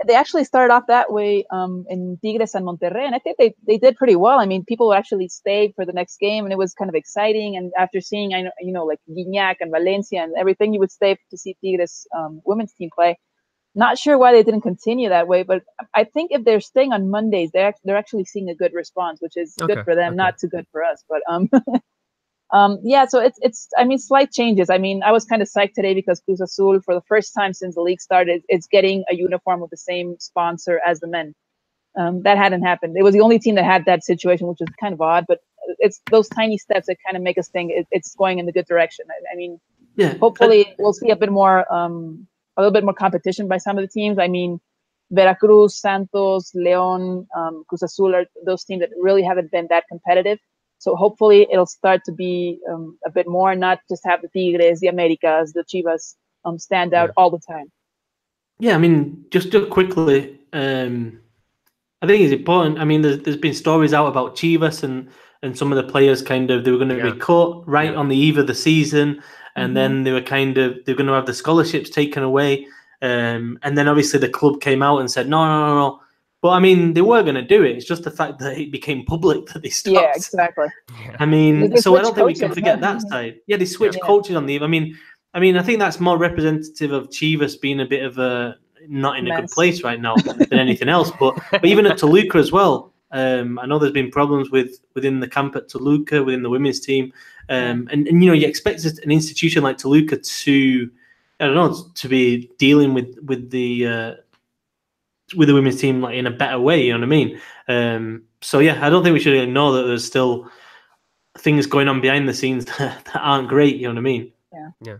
They actually started off that way in Tigres and Monterrey, and I think they did pretty well. I mean, people actually stayed for the next game, and it was kind of exciting. And after seeing, like Gignac and Valencia and everything, you would stay to see Tigres women's team play. Not sure why they didn't continue that way, but I think if they're staying on Mondays, they're actually seeing a good response, which is good for them, not too good for us. But yeah, so it's I mean, slight changes. I mean, I was kind of psyched today because Cruz Azul, for the first time since the league started, it's getting a uniform with the same sponsor as the men. That hadn't happened. It was the only team that had that situation, which is kind of odd, but it's those tiny steps that kind of make us think it's going in the good direction. I mean, Yeah, hopefully we'll see a little bit more competition by some of the teams. I mean, Veracruz, Santos, León, Cruz Azul are those teams that really haven't been that competitive. So hopefully it'll start to be a bit more, not just have the Tigres, the Americas, the Chivas stand out all the time. Yeah, I mean, just quickly, I think it's important. I mean, there's been stories out about Chivas and some of the players they were going to be cut right on the eve of the season, and then they're going to have the scholarships taken away, and then obviously the club came out and said no. But I mean, they were going to do it. It's just the fact that it became public that they stopped. Yeah, exactly. I mean, so I don't think we can forget that side. Yeah, they switched coaches on the eve. I mean, I think that's more representative of Chivas being a bit of a not in a good place right now than anything else. But even at Toluca as well, I know there's been problems within the camp at Toluca, within the women's team, and you know, you expect an institution like Toluca to, I don't know, to be dealing with the women's team like in a better way. You know what I mean? So yeah, I don't think we should ignore that there's still things going on behind the scenes that aren't great. You know what I mean? Yeah.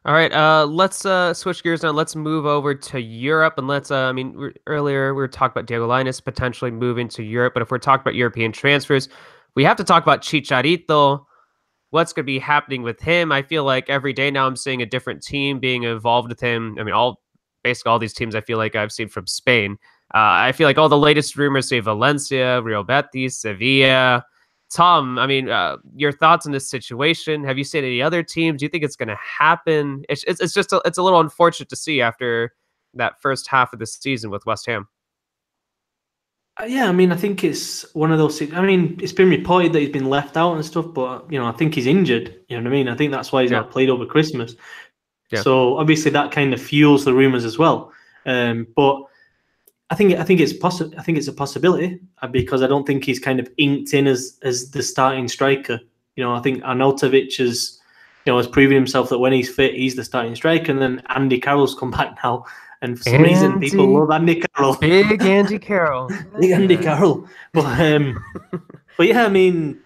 All right, let's switch gears now. Let's move over to Europe, and let's. I mean, earlier we were talking about Diego Lainez potentially moving to Europe, but if we're talking about European transfers, we have to talk about Chicharito. What's going to be happening with him? I feel like every day now I'm seeing a different team being involved with him. I mean, basically all these teams I feel like I've seen from Spain. I feel like all the latest rumors say Valencia, Real Betis, Sevilla. Tom, I mean, your thoughts on this situation? Have you seen any other teams? Do you think it's going to happen? It's just it's a little unfortunate to see after that first half of the season with West Ham. Yeah, I mean, I think it's one of those things. I mean, it's been reported that he's been left out and stuff, but you know, I think he's injured. You know what I mean? I think that's why he's not played over Christmas. Yeah. So obviously that kind of fuels the rumors as well. But I think it's possible. I think it's a possibility because I don't think he's kind of inked in as the starting striker. You know, I think Arnautovic has proven himself that when he's fit, he's the starting striker. And then Andy Carroll's come back now, and for some reason, people love Andy Carroll. Big Andy Carroll. Big Andy Carroll. But yeah, I mean,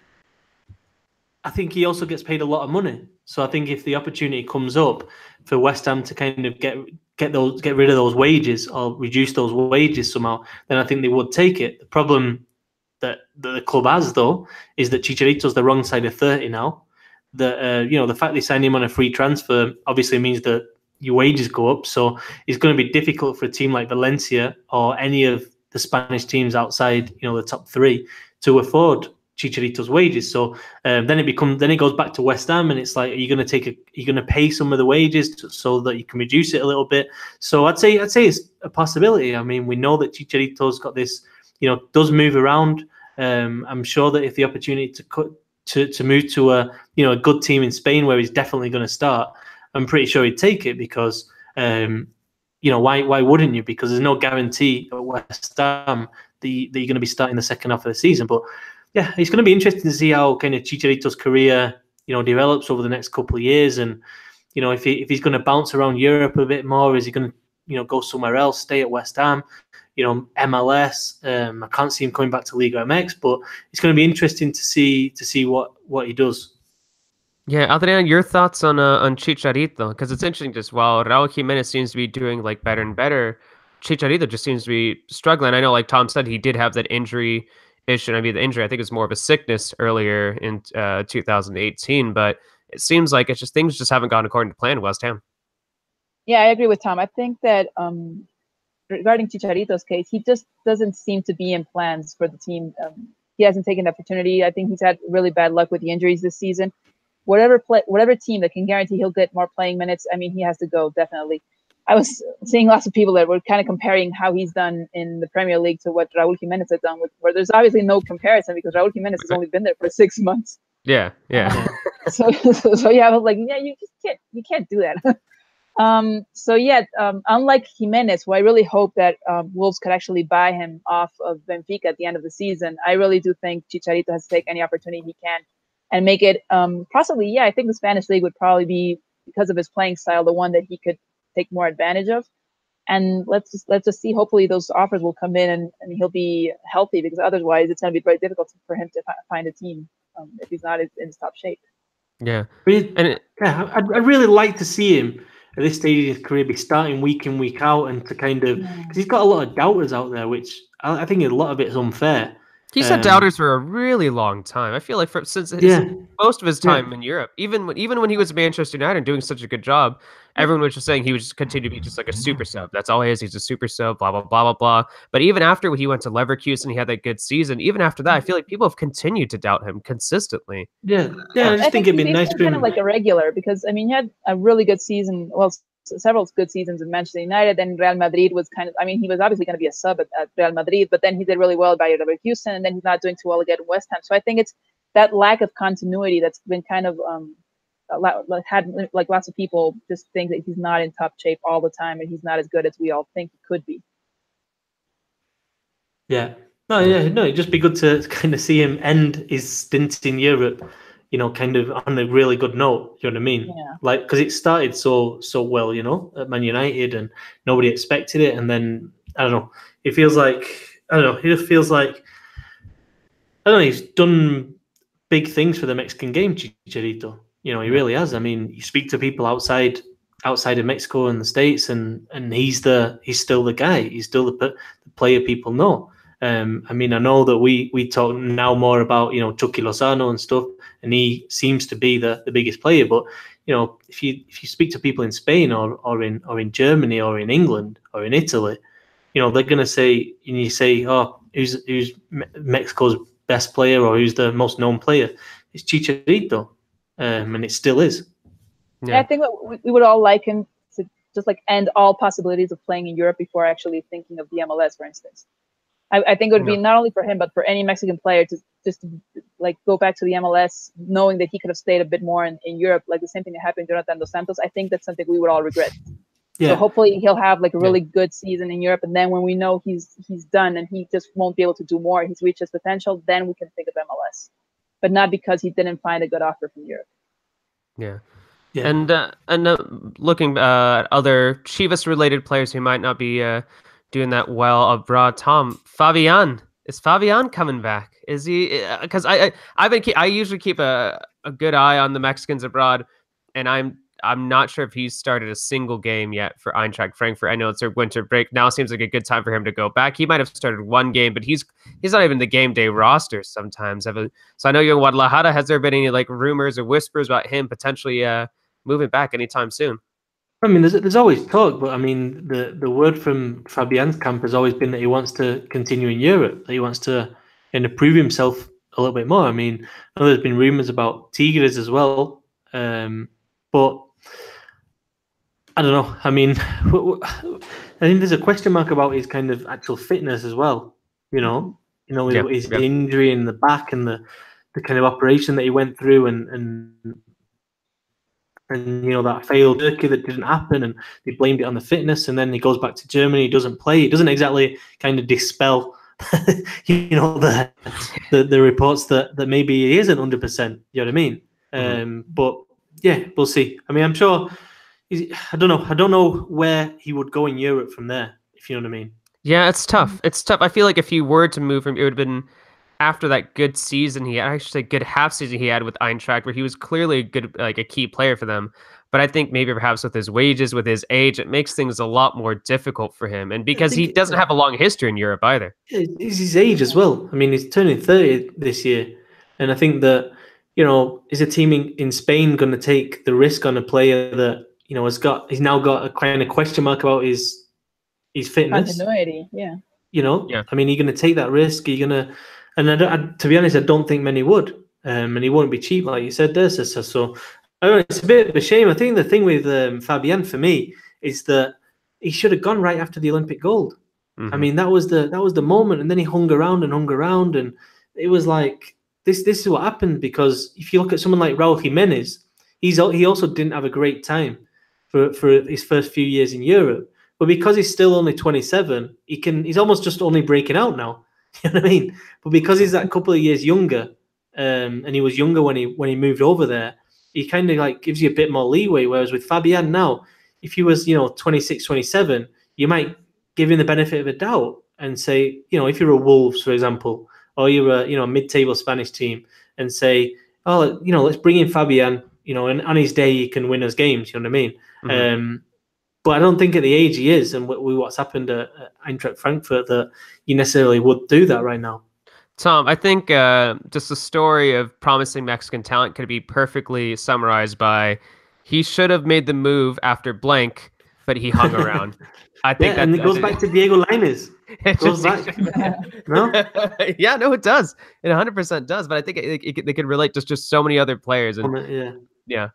I think he also gets paid a lot of money. So I think if the opportunity comes up for West Ham to kind of get rid of those wages or reduce those wages somehow, then I think they would take it. The problem that the club has, though, is that Chicharito's the wrong side of 30 now. That the fact they signed him on a free transfer obviously means that your wages go up. So it's going to be difficult for a team like Valencia or any of the Spanish teams outside, the top three to afford Chicharito's wages. So then it goes back to West Ham, and it's like, are you going to pay some of the wages so that you can reduce it a little bit? So I'd say it's a possibility. I mean, we know that Chicharito's got this, does move around. I'm sure that if the opportunity to move to a good team in Spain where he's definitely going to start, I'm pretty sure he'd take it because why wouldn't you? Because there's no guarantee at West Ham that you're going to be starting the second half of the season. But yeah, it's going to be interesting to see how kind of Chicharito's career, develops over the next couple of years, and if he's going to bounce around Europe a bit more, is he going to go somewhere else, stay at West Ham, MLS? I can't see him coming back to Liga MX, but it's going to be interesting to see what he does. Yeah, Adrian, your thoughts on Chicharito? Because it's interesting, just while Raul Jimenez seems to be doing like better and better, Chicharito just seems to be struggling. I know, like Tom said, he did have that injury issue. I mean, the injury, I think, is more of a sickness earlier in 2018, but it seems like it's just things just haven't gone according to plan in West Ham. Yeah, I agree with Tom. I think that regarding Chicharito's case, he just doesn't seem to be in plans for the team. He hasn't taken the opportunity. I think he's had really bad luck with the injuries this season. Whatever team that can guarantee he'll get more playing minutes, I mean, he has to go, definitely. I was seeing lots of people that were kind of comparing how he's done in the Premier League to what Raul Jimenez has done, where there's obviously no comparison because Raul Jimenez has only been there for 6 months. Yeah. So yeah, I was like, yeah, you can't do that. So yeah, unlike Jimenez, who I really hope that Wolves could actually buy him off of Benfica at the end of the season, I really do think Chicharito has to take any opportunity he can and make it possibly. Yeah, I think the Spanish league would probably be, because of his playing style, the one that he could take more advantage of. And let's just see. Hopefully, those offers will come in and he'll be healthy, because otherwise, it's going to be very difficult for him to find a team if he's not in his top shape. Yeah, and I'd really like to see him at this stage of his career be starting week in, week out, and to kind of, because he's got a lot of doubters out there, which I think a lot of it is unfair. He's had doubters for a really long time. I feel like since most of his time in Europe, even when he was at Manchester United doing such a good job, everyone was just saying he would just continue to be just like a super sub. That's all he is. He's a super sub, blah, blah, blah, blah, blah. But even after he went to Leverkusen, he had that good season. Even after that, I feel like people have continued to doubt him consistently. Yeah. I just think it'd be nice for him. Kind of like a regular, because, I mean, he had a really good season. Well, several good seasons in Manchester United. Then Real Madrid was kind of, I mean, he was obviously going to be a sub at Real Madrid, but then he did really well at Bayer Leverkusen, and then he's not doing too well again at West Ham. So I think it's that lack of continuity that's been kind of had like lots of people just think that he's not in top shape all the time, and he's not as good as we all think he could be. Yeah. No, it'd just be good to kind of see him end his stint in Europe, you know, kind of on a really good note. You know what I mean? Yeah. Like, because it started so well, you know, at Man United, and nobody expected it, and then I don't know. It feels like It just feels like he's done big things for the Mexican game, Chicharito. You know, he really has. I mean, you speak to people outside of Mexico and the States, and he's still the guy. He's still the player people know. I mean, I know that we talk now more about, you know, Chucky Lozano and stuff, and he seems to be the biggest player. But, you know, if you speak to people in Spain or in Germany or in England or in Italy, you know, they're gonna say, and you say, oh, who's Mexico's best player, or who's the most known player? It's Chicharito, and it still is. Yeah, I think we would all like him to just like end all possibilities of playing in Europe before actually thinking of the MLS, for instance. I think it would be not only for him, but for any Mexican player to just like go back to the MLS, knowing that he could have stayed a bit more in Europe, like the same thing that happened to Jonathan Dos Santos. I think that's something we would all regret. Yeah. So hopefully he'll have like a really good season in Europe, and then when we know he's done and he just won't be able to do more, he's reached his potential, then we can think of MLS, but not because he didn't find a good offer from Europe. Yeah. Yeah. And looking at other Chivas-related players who might not be doing that well abroad, Tom, Fabian. Is Fabian coming back? Is he? Because I usually keep a good eye on the Mexicans abroad, and I'm not sure if he's started a single game yet for Eintracht Frankfurt. I know it's their winter break now. Seems like a good time for him to go back. He might have started one game, but he's not even the game day roster sometimes. So I know you're in Guadalajara. Has there been any like rumors or whispers about him potentially moving back anytime soon? I mean, there's always talk, but I mean, the word from Fabian's camp has always been that he wants to continue in Europe, that he wants to prove himself a little bit more. I mean, I know there's been rumors about Tigres as well, but I don't know. I mean, I think there's a question mark about his kind of actual fitness as well. You know, his injury in the back and the kind of operation that he went through, and you know, that failed Turkey that didn't happen, and they blamed it on the fitness, and then he goes back to Germany, he doesn't play. It doesn't exactly kind of dispel, you know, the reports that maybe he isn't 100%. You know what I mean? Mm-hmm. But yeah, we'll see. I mean, I'm sure. I don't know where he would go in Europe from there, if you know what I mean. Yeah, it's tough. It's tough. I feel like if he were to move him, it would have been after that good season he had. I should say good half season he had with Eintracht, where he was clearly a good, like a key player for them. But I think maybe perhaps with his wages, with his age, it makes things a lot more difficult for him. And because he doesn't have a long history in Europe either. It's his age as well. I mean, he's turning 30 this year. And I think that, you know, is a team in Spain going to take the risk on a player that, you know, he's now got a kind of question mark about his fitness. Continuity, yeah. You know, I mean, are you going to take that risk? Are you going to? And to be honest, I don't think many would. And he won't be cheap, like you said there, sister. So I don't know, it's a bit of a shame. I think the thing with Fabian for me is that he should have gone right after the Olympic gold. Mm-hmm. I mean, that was the moment, and then he hung around, and it was like this is what happened. Because if you look at someone like Raúl Jiménez, he also didn't have a great time. for his first few years in Europe. But because he's still only 27, he's almost just only breaking out now. You know what I mean? But because he's that couple of years younger, and he was younger when he moved over there, he kind of like gives you a bit more leeway. Whereas with Fabian now, if he was 26, 27, you might give him the benefit of a doubt and say, if you're a Wolves, for example, or you're a mid-table Spanish team, and say, oh, let's bring in Fabian. And on his day he can win us games. You know what I mean? Mm-hmm. But I don't think at the age he is, and with what's happened at Eintracht Frankfurt, that you necessarily would do that right now. Tom, I think just the story of promising Mexican talent could be perfectly summarized by he should have made the move after blank, but he hung around. I think and it goes back to Diego Lainez. It goes back. No? Yeah, no, it does. It 100% does. But I think they could relate to just so many other players. And yeah.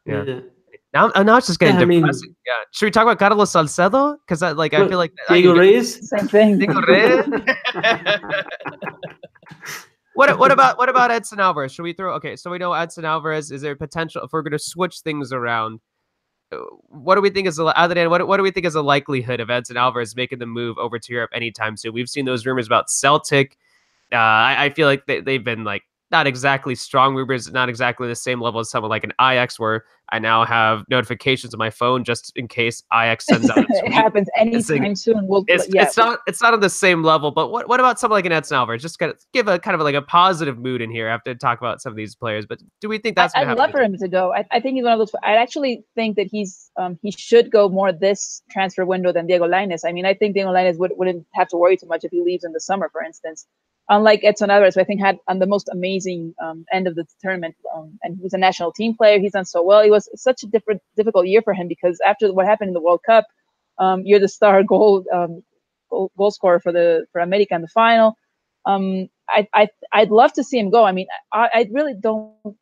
Now it's just getting depressing. Yeah. Should we talk about Carlos Salcedo? Because I feel like Diego Reyes. Same thing. Diego Reyes. What about Edson Alvarez? Should we throw? Okay, so we know Edson Alvarez. Is there potential if we're going to switch things around? What do we think is Adrian? What do we think is the likelihood of Edson Alvarez making the move over to Europe anytime soon? We've seen those rumors about Celtic. I feel like they've been like not exactly strong rumors, not exactly the same level as someone like an Ajax, where I now have notifications on my phone just in case Ajax sends out a tweet. It happens anytime soon. It's not on the same level, but what about someone like an Edson Alvarez? Just give a kind of like a positive mood in here after talk about some of these players. But do we think that's going to happen? I'd love for him to go. I think he's one of those. I actually think that he should go more this transfer window than Diego Lainez. I mean, I think Diego Lainez wouldn't have to worry too much if he leaves in the summer, for instance. Unlike Edson Alvarez, who I think had on the most amazing end of the tournament, and he was a national team player. He's done so well. It was such a difficult year for him because after what happened in the World Cup, you're the star goal scorer for America in the final. I'd love to see him go. I mean, I really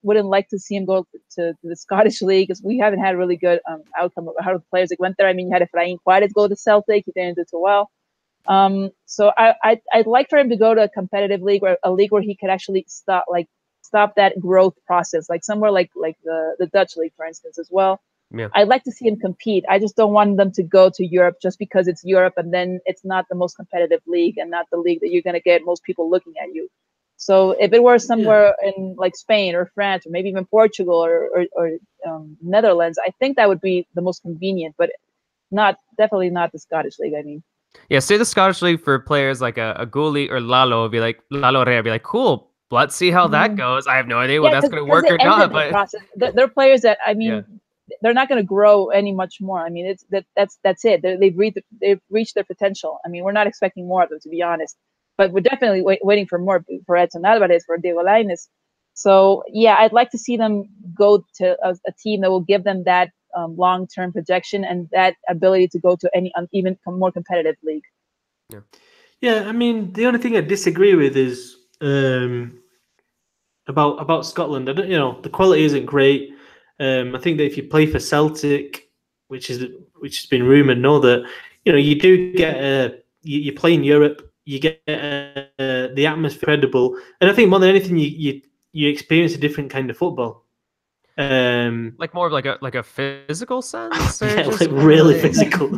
wouldn't like to see him go to the Scottish League because we haven't had a really good outcome of how the players that went there. I mean, you had Efraín Juárez go to Celtic. He didn't do too well. So I'd like for him to go to a competitive league or a league where he could actually stop that growth process, like somewhere like the Dutch league, for instance, as well. Yeah. I'd like to see him compete. I just don't want them to go to Europe just because it's Europe and then it's not the most competitive league and not the league that you're going to get most people looking at you. So if it were somewhere in like Spain or France or maybe even Portugal or Netherlands, I think that would be the most convenient, but definitely not the Scottish league. I mean. Yeah, say the Scottish League for players like a Gulli or Lalo would be like Lalo Rea would be like, cool, let's see how that goes. I have no idea whether that's going to work or not. But they're players that they're not going to grow any much more. I mean, that's it. They've reached their potential. I mean, we're not expecting more of them, to be honest. But we're definitely waiting for more for Edson Alvarez, for Diego Lainez. So yeah, I'd like to see them go to a team that will give them that long-term projection and that ability to go to any even more competitive league. Yeah. I mean, the only thing I disagree with is about Scotland. The quality isn't great. I think that if you play for Celtic, which has been rumored, that you do get you play in Europe, you get the atmosphere credible, and I think more than anything, you experience a different kind of football. Like more of like a physical sense, or yeah, like really physical.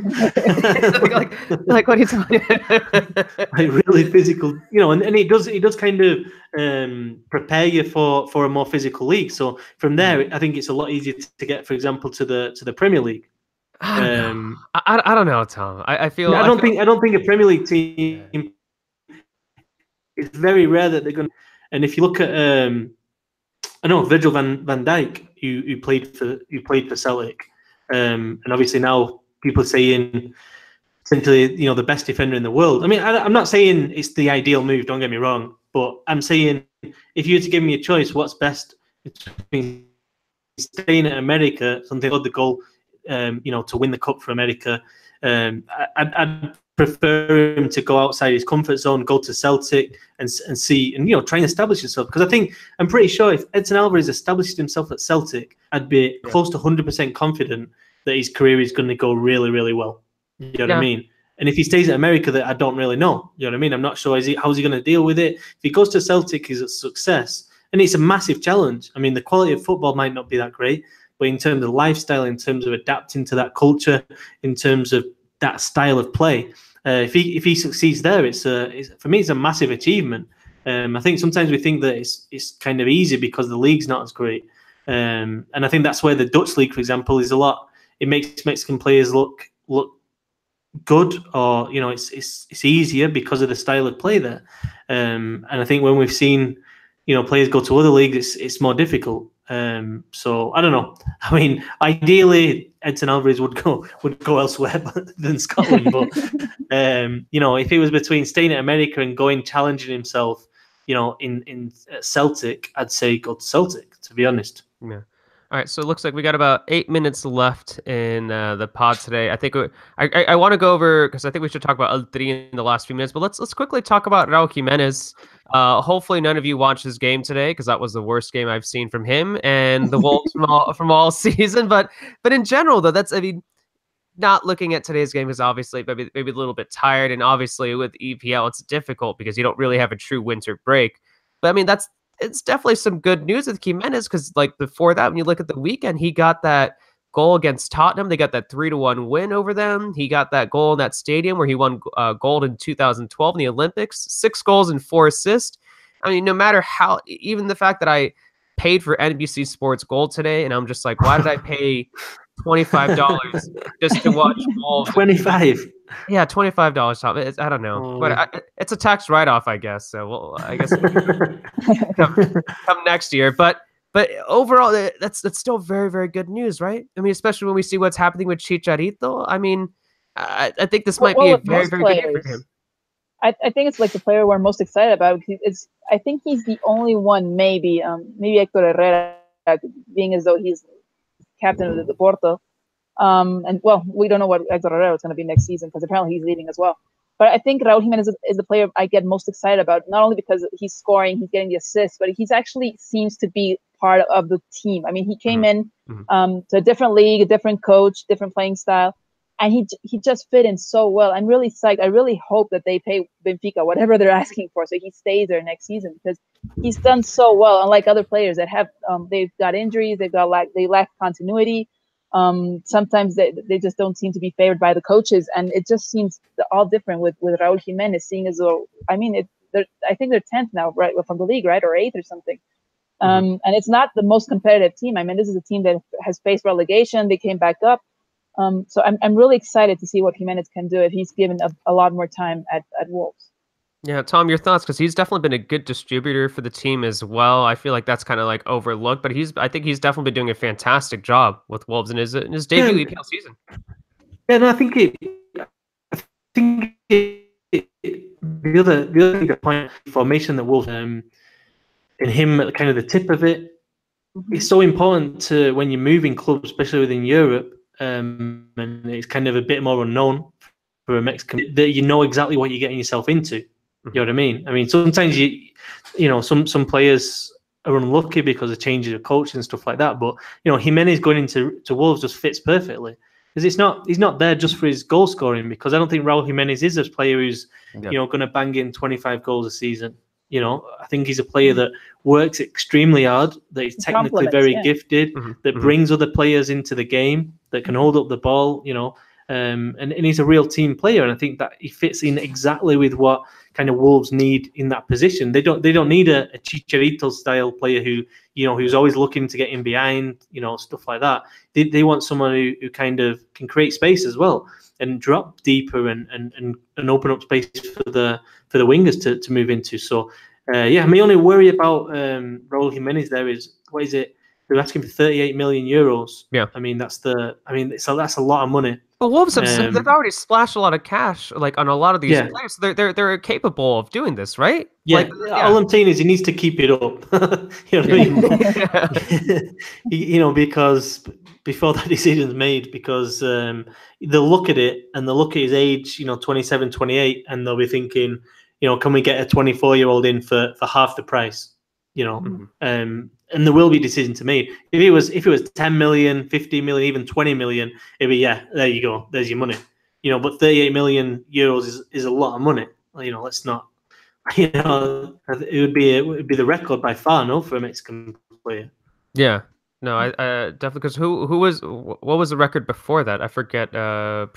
like what are you talking about? Like really physical, and it does kind of prepare you for a more physical league. So from there, I think it's a lot easier to get, for example, to the Premier League. I don't know, Tom. I don't think a Premier League team. It's very rare that they're going. And if you look at I know Virgil van Dijk, who played for Celtic, and obviously now people are saying essentially the best defender in the world. I mean, I'm not saying it's the ideal move. Don't get me wrong, but I'm saying if you were to give me a choice, what's best between staying at America, something like the goal, to win the cup for America, I'd prefer him to go outside his comfort zone, go to Celtic and see and try and establish himself. Because I'm pretty sure if Edson Alvarez established himself at Celtic, I'd be close to 100% confident that his career is going to go really, really well. You know what I mean? And if he stays at America, that I don't really know. You know what I mean? I'm not sure how's he going to deal with it. If he goes to Celtic, he's a success, and it's a massive challenge. I mean, the quality of football might not be that great, but in terms of lifestyle, in terms of adapting to that culture, in terms of that style of play, if he succeeds there, for me it's a massive achievement. I think sometimes we think that it's kind of easy because the league's not as great, and I think that's where the Dutch league, for example, is a lot. It makes Mexican players look good, or it's easier because of the style of play there. And I think when we've seen players go to other leagues, it's more difficult. So I don't know. I mean, ideally, Edson Alvarez would go elsewhere than Scotland. But if he was between staying at America and going challenging himself, in Celtic, I'd say go to Celtic. To be honest. Yeah. All right, so it looks like we got about 8 minutes left in the pod today. I think I want to go over, because I think we should talk about El Tri in the last few minutes, but let's quickly talk about Raul Jimenez. Hopefully none of you watched his game today, because that was the worst game I've seen from him and the Wolves from all season. But in general, though, not looking at today's game is obviously maybe a little bit tired, and obviously with EPL it's difficult because you don't really have a true winter break. But I mean, it's definitely some good news with Jimenez, because like before that, when you look at the weekend, he got that goal against Tottenham. They got that 3-1 win over them. He got that goal in that stadium where he won gold in 2012 in the Olympics. 6 goals and 4 assists. I mean, no matter how, even the fact that I paid for NBC Sports Gold today, and I'm just like, why did I pay $25 just to watch Wolves? 25. Yeah, $25, Tom. I don't know, but it's a tax write-off, I guess. So, I guess come next year. But overall, that's still very, very good news, right? I mean, especially when we see what's happening with Chicharito. I mean, I think this might be a very, very good year for him. I think it's like the player we're most excited about. I think he's the only one, maybe Hector Herrera, being as though he's captain of the Porto. And well, we don't know what Hector Herrera is going to be next season, because apparently he's leaving as well. But I think Raul Jimenez is the player I get most excited about, not only because he's scoring, he's getting the assists, but he's actually seems to be part of the team. I mean, he came in to a different league, a different coach, different playing style, and he just fit in so well. I'm really psyched. I really hope that they pay Benfica whatever they're asking for, so he stays there next season, because he's done so well. Unlike other players that have they've got injuries, they lack continuity. Sometimes they just don't seem to be favored by the coaches, and it just seems all different with Raul Jimenez, seeing as though, I mean, I think they're 10th now, right, from the league, right, or 8th or something. And it's not the most competitive team. I mean, this is a team that has faced relegation. They came back up. So I'm really excited to see what Jimenez can do if he's given a lot more time at Wolves. Yeah, Tom, your thoughts, because he's definitely been a good distributor for the team as well. I feel like that's kind of like overlooked, but I think he's definitely been doing a fantastic job with Wolves in his debut EPL season. Yeah, no, I think the other point, formation that Wolves and him at kind of the tip of it, it's so important to when you're moving clubs, especially within Europe, and it's kind of a bit more unknown for a Mexican, that you know exactly what you're getting yourself into. You know what I mean? I mean, sometimes some players are unlucky because of changes of coach and stuff like that. But Jimenez going into Wolves just fits perfectly, because he's not there just for his goal scoring. Because I don't think Raul Jimenez is a player who's going to bang in 25 goals a season. I think he's a player that works extremely hard, that is technically very gifted, that brings other players into the game, that can hold up the ball. And he's a real team player, and I think that he fits in exactly with what kind of Wolves need in that position. They don't need a Chicharito style player who's always looking to get in behind, stuff like that. They want someone who kind of can create space as well and drop deeper and open up space for the wingers to move into. So my only worry about Raul Jimenez there is, what is it? They're asking for 38 million euros. Yeah, I mean that's a lot of money. But Wolves they've already splashed a lot of cash like on a lot of these players. So they're capable of doing this, right? Yeah. All I'm saying is he needs to keep it up. You know what I mean? Because before that decision's made, because they'll look at it and they'll look at his age, 27, 28, and they'll be thinking, can we get a 24-year-old in for half the price? And there will be decisions to make. If it was 10 million, 50 million, even 20 million, it'd be, there you go, there's your money. But 38 million euros is a lot of money. Let's not. It would be the record by far, no, for a Mexican player. Yeah. No, I definitely, because what was the record before that? I forget. Probably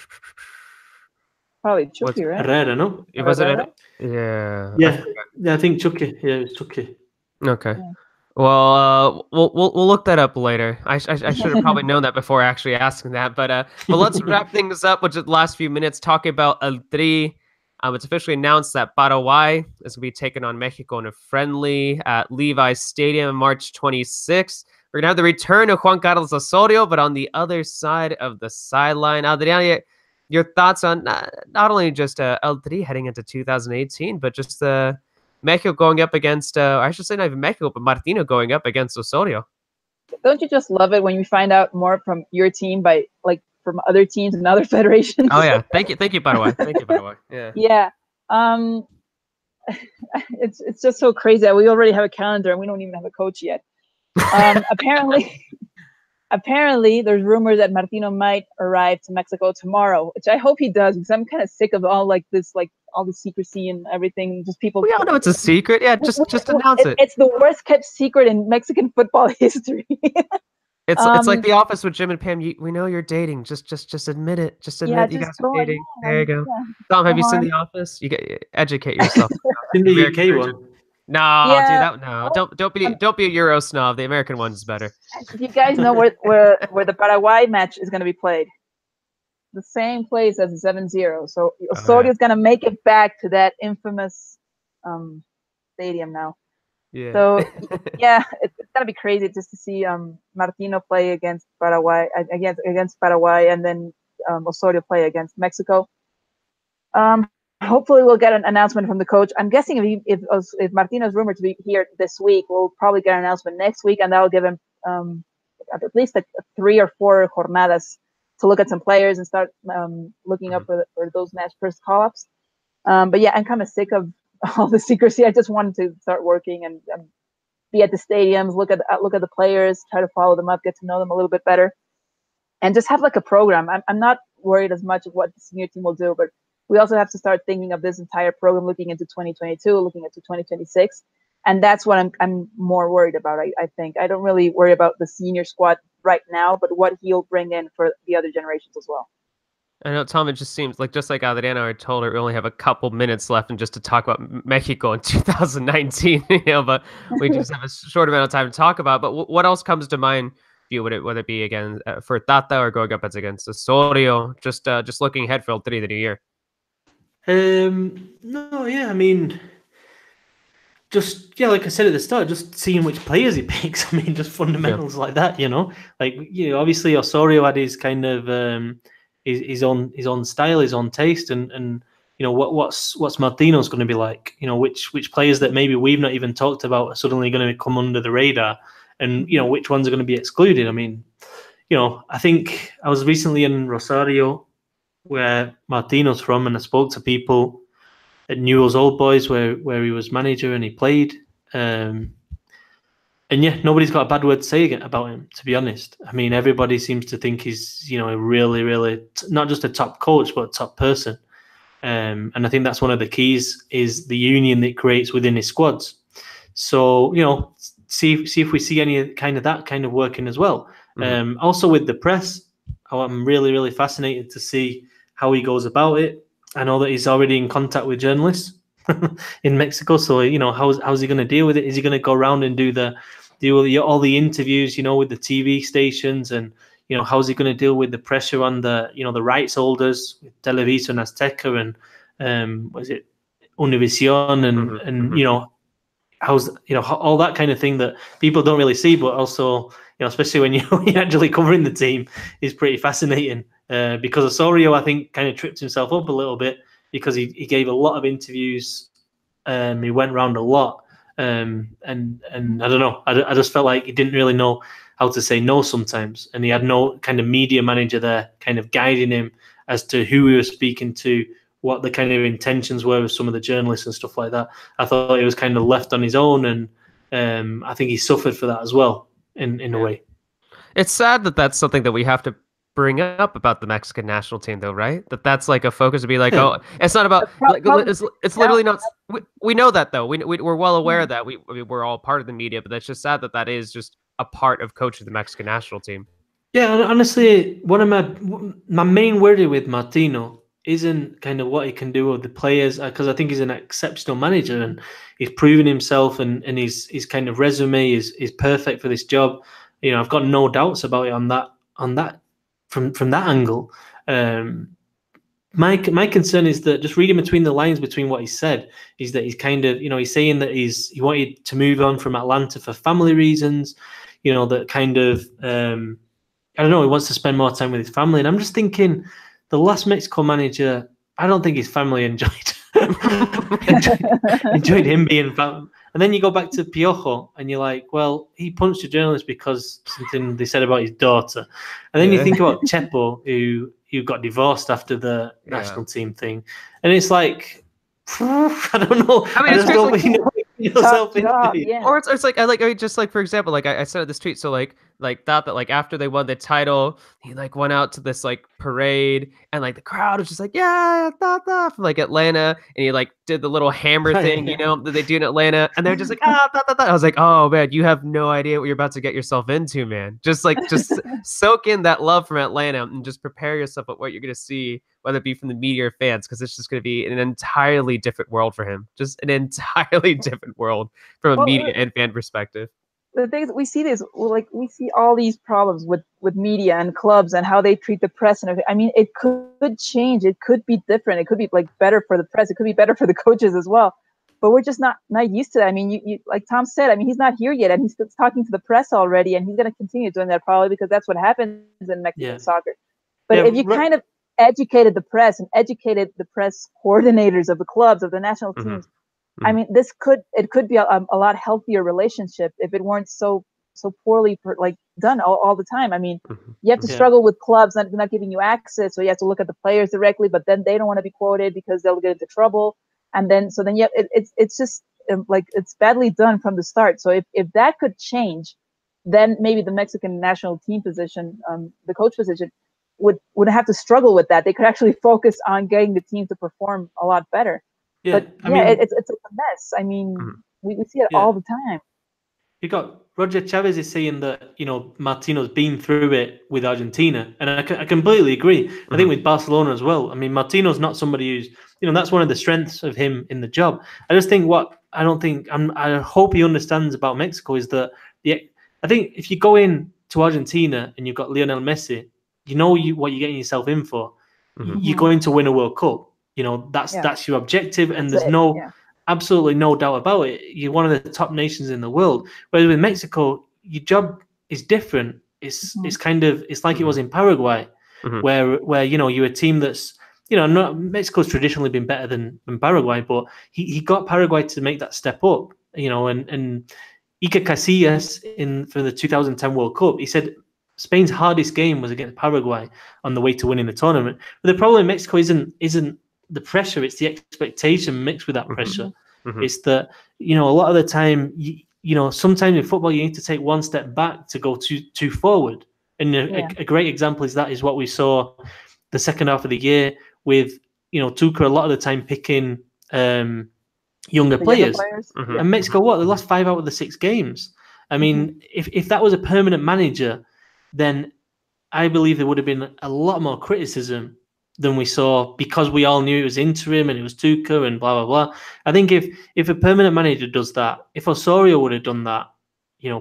What's Chucky, right? Herrera, no? was it? Herrera? Yeah, I Yeah, forgot. yeah, I think Chucky. Yeah, it was Chucky. Okay. Yeah. Well, we'll look that up later. I should have probably known that before actually asking that. But let's wrap things up with just the last few minutes talking about El Tri. It's officially announced that Paraguay is going to be taking on Mexico in a friendly at Levi's Stadium March 26th. We're going to have the return of Juan Carlos Osorio, but on the other side of the sideline. Adriana, your thoughts on not only just El Tri heading into 2018, but just Mexico going up against, I should say not even Mexico, but Martino going up against Osorio. Don't you just love it when you find out more from your team by like from other teams and other federations? Oh yeah, thank you, Paraguay. Thank you, Paraguay. Yeah. Yeah. It's just so crazy that we already have a calendar and we don't even have a coach yet. Apparently there's rumors that Martino might arrive to Mexico tomorrow, which I hope he does, because I'm kind of sick of all like all the secrecy and everything. Just people. We all know it's a secret. Yeah, just announce it. It's the worst kept secret in Mexican football history. It's like The Office with Jim and Pam. We know you're dating. Just admit it. Just admit you guys are dating. There you go. Yeah, Tom, have you seen The Office? You educate yourself. In the UK one. No, yeah. dude, no. Don't be a Euro snob. The American one's better. You guys know where the Paraguay match is going to be played? The same place as the 7-0. So Osorio is going to make it back to that infamous stadium now. Yeah. So yeah, it's going to be crazy just to see Martino play against Paraguay, and then Osorio play against Mexico. Hopefully we'll get an announcement from the coach. I'm guessing if Martino's rumored to be here this week, we'll probably get an announcement next week, and that'll give him at least 3 or 4 jornadas to look at some players and start looking up for those match first call-ups. But yeah, I'm kind of sick of all the secrecy. I just wanted to start working and be at the stadiums, look at the players, try to follow them up, get to know them a little bit better, and just have like a program. I'm not worried as much of what the senior team will do, but we also have to start thinking of this entire program looking into 2022, looking into 2026. And that's what I'm more worried about. I think I don't really worry about the senior squad right now, but what he'll bring in for the other generations as well. I know, Tom, it just seems like, just like Adriana, I told her we only have a couple minutes left and just to talk about Mexico in 2019, but we just have a short amount of time to talk about. But what else comes to mind for you, whether it be again for Tata or going up against Osorio, just looking ahead for El Tri the new year? No, yeah, I mean, like I said at the start, just seeing which players he picks. I mean, just fundamentals like that, like obviously Osorio had his kind of his own style, his own taste, and what's Martino's going to be like? Which players that maybe we've not even talked about are suddenly going to come under the radar, and which ones are going to be excluded. I mean, I think I was recently in Rosario, where Martino's from, and I spoke to people at Newell's Old Boys where he was manager and he played. And yeah, nobody's got a bad word to say about him, to be honest. I mean, everybody seems to think he's, a really, really, not just a top coach, but a top person. And I think that's one of the keys is the union that creates within his squads. So, see if we see any kind of that kind of working as well. Mm-hmm. Also with the press, I'm really, really fascinated to see how he goes about it. I know that he's already in contact with journalists in Mexico. So, how's he going to deal with it? Is he going to go around and do all the interviews, with the TV stations, and, how's he going to deal with the pressure on the, the rights holders, Televisa and Azteca and, was it Univision and how's, all that kind of thing that people don't really see, but also, especially when you're actually covering the team, is pretty fascinating. Because Osorio, I think, kind of tripped himself up a little bit because he gave a lot of interviews. He went around a lot. And I don't know. I just felt like he didn't really know how to say no sometimes. And he had no kind of media manager there kind of guiding him as to who he was speaking to, what the kind of intentions were of some of the journalists and stuff like that. I thought he was kind of left on his own. And I think he suffered for that as well in a way. It's sad that that's something that we have to bring up about the Mexican national team, though, right? That's like a focus to be like, oh, it's not about like, it's literally not. We know that though. We're well aware of that. We're all part of the media, but that's just sad that is just a part of coaching the Mexican national team. Yeah, honestly, one of my main worry with Martino isn't kind of what he can do with the players, because I think he's an exceptional manager and he's proven himself, and his kind of resume is perfect for this job. You know, I've got no doubts about it on that from that angle. My concern is that, just reading between the lines between what he said, is that he's kind of, he's saying that he wanted to move on from Atlanta for family reasons. That kind of I don't know, he wants to spend more time with his family. And I'm just thinking, the last Mexico manager, I don't think his family enjoyed enjoyed him being family. And then you go back to Piojo and you're like, well, he punched a journalist because something they said about his daughter. And then you think about Chepo, who got divorced after the national team thing. And it's like, I don't know. I mean, it's yourself into yeah. Or it's like, just like, for example, like I said this tweet, so like that like after they won the title, he like went out to this like parade, and like the crowd was just like, yeah, from like Atlanta, and he like did the little hammer thing, that they do in Atlanta, and they're just like, I was like, oh man, you have no idea what you're about to get yourself into, man. Just soak in that love from Atlanta and just prepare yourself at what you're gonna see, whether it be from the media or fans, because it's just going to be an entirely different world for him. Just an entirely different world from a media and fan perspective. The things we see we see all these problems with media and clubs and how they treat the press and everything. I mean, it could change. It could be different. It could be like better for the press. It could be better for the coaches as well. But we're just not used to that. I mean, you like Tom said, I mean, he's not here yet, and he's still talking to the press already, and he's going to continue doing that probably because that's what happens in Mexican soccer. But if you kind of educated the press and educated the press coordinators of the clubs, of the national teams, I mean, it could be a lot healthier relationship if it weren't so poorly done all the time. I mean, you have to struggle with clubs not giving you access, so you have to look at the players directly, but then they don't want to be quoted because they'll get into trouble, and then it's just like it's badly done from the start. So if that could change, then maybe the Mexican national team position, the coach position, would have to struggle with that. They could actually focus on getting the team to perform a lot better. Yeah, but I mean, it's a mess. I mean, we see it all the time. You got Roger Chavez is saying that Martino's been through it with Argentina, and I completely agree. I think with Barcelona as well. I mean, Martino's not somebody who's that's one of the strengths of him in the job. I just think I hope he understands about Mexico is that I think if you go in to Argentina and you've got Lionel Messi, what you're getting yourself in for. You're going to win a World Cup. That's your objective, and there's absolutely no doubt about it. You're one of the top nations in the world. Whereas with Mexico, your job is different. It's like it was in Paraguay, where you're a team that's Mexico's traditionally been better than Paraguay, but he got Paraguay to make that step up. And Iker Casillas for the 2010 World Cup, he said Spain's hardest game was against Paraguay on the way to winning the tournament. But the problem in Mexico isn't the pressure, it's the expectation mixed with that pressure. It's that a lot of the time sometimes in football you need to take one step back to go too forward, and a great example is what we saw the second half of the year with Tuchel a lot of the time picking younger players. And Mexico they lost 5 out of the 6 games. I mean, if that was a permanent manager, then I believe there would have been a lot more criticism than we saw, because we all knew it was interim and it was Tuchel and blah, blah, blah. I think if a permanent manager does that, if Osorio would have done that,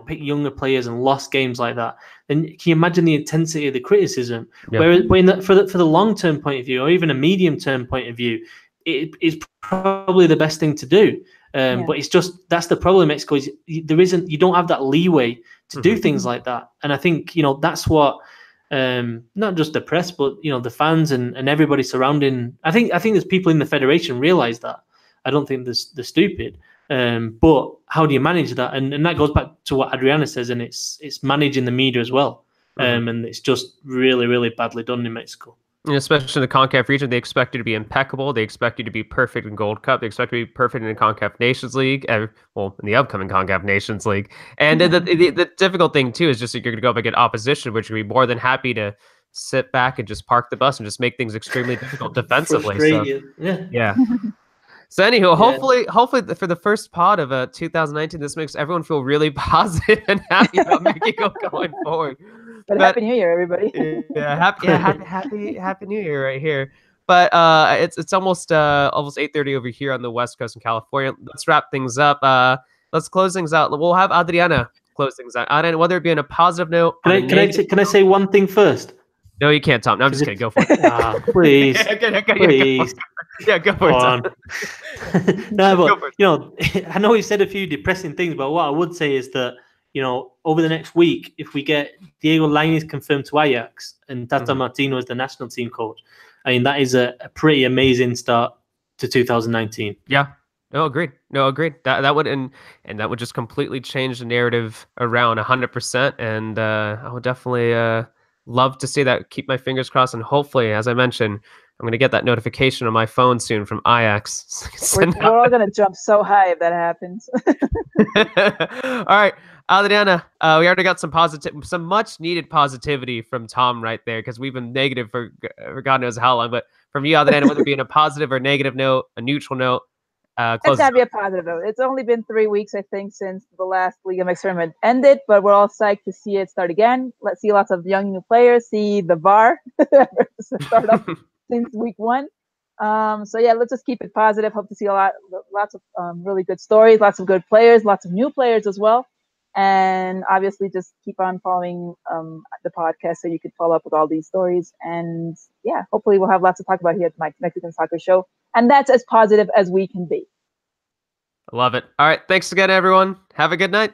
pick younger players and lost games like that, then can you imagine the intensity of the criticism? Yep. Whereas for the long-term point of view, or even a medium-term point of view, it is probably the best thing to do. But it's just, that's the problem in Mexico, is you don't have that leeway to do things like that. And I think, that's what, not just the press, but the fans and everybody surrounding. I think there's people in the federation realize that. I don't think they're stupid. But how do you manage that? And that goes back to what Adriana says, and it's managing the media as well. And it's just really, really badly done in Mexico. And especially in the CONCACAF region, they expect you to be impeccable. They expect you to be perfect in Gold Cup. They expect you to be perfect in the CONCACAF Nations League, in the upcoming CONCACAF Nations League. And the difficult thing, too, is just that you're going to go up against opposition, which would be more than happy to sit back and just park the bus and just make things extremely difficult defensively. So, yeah. So anyhow, Yeah. hopefully for the first pod of 2019, this makes everyone feel really positive and happy about Mexico going forward. But But Happy New Year, everybody. happy New Year right here. But it's almost 8:30 over here on the West Coast in California. Let's wrap things up. Let's close things out. We'll have Adriana close things out. Adriana, whether it be on a positive note, on a negative. Can I say one thing first? No, you can't, Tom. No, I'm just kidding. Go for it. Please, please. Yeah, go for it. Tom. No, but I know you said a few depressing things, but what I would say is that over the next week, if we get Diego Lainez confirmed to Ajax and Tata Martino as the national team coach, I mean that is a pretty amazing start to 2019. Yeah. No, agreed. That would and that would just completely change the narrative around 100%. And I would definitely love to see that. Keep my fingers crossed, and hopefully, as I mentioned, I'm going to get that notification on my phone soon from Ajax. We're all going to jump so high if that happens. All right, Adriana, we already got some much needed positivity from Tom right there, because we've been negative for God knows how long. But from you, Adriana, whether it be in a positive or negative note, a neutral note, it's got to be a positive note. It's only been 3 weeks, I think, since the last Liga MX tournament ended, but we're all psyched to see it start again. Let's see lots of young new players, see the VAR start up since week 1. So yeah, let's just keep it positive. Hope to see lots of really good stories, lots of good players, lots of new players as well. And obviously just keep on following the podcast so you can follow up with all these stories. And yeah, hopefully we'll have lots to talk about here at the Mexican Soccer Show. And that's as positive as we can be. Love it. All right. Thanks again, everyone. Have a good night.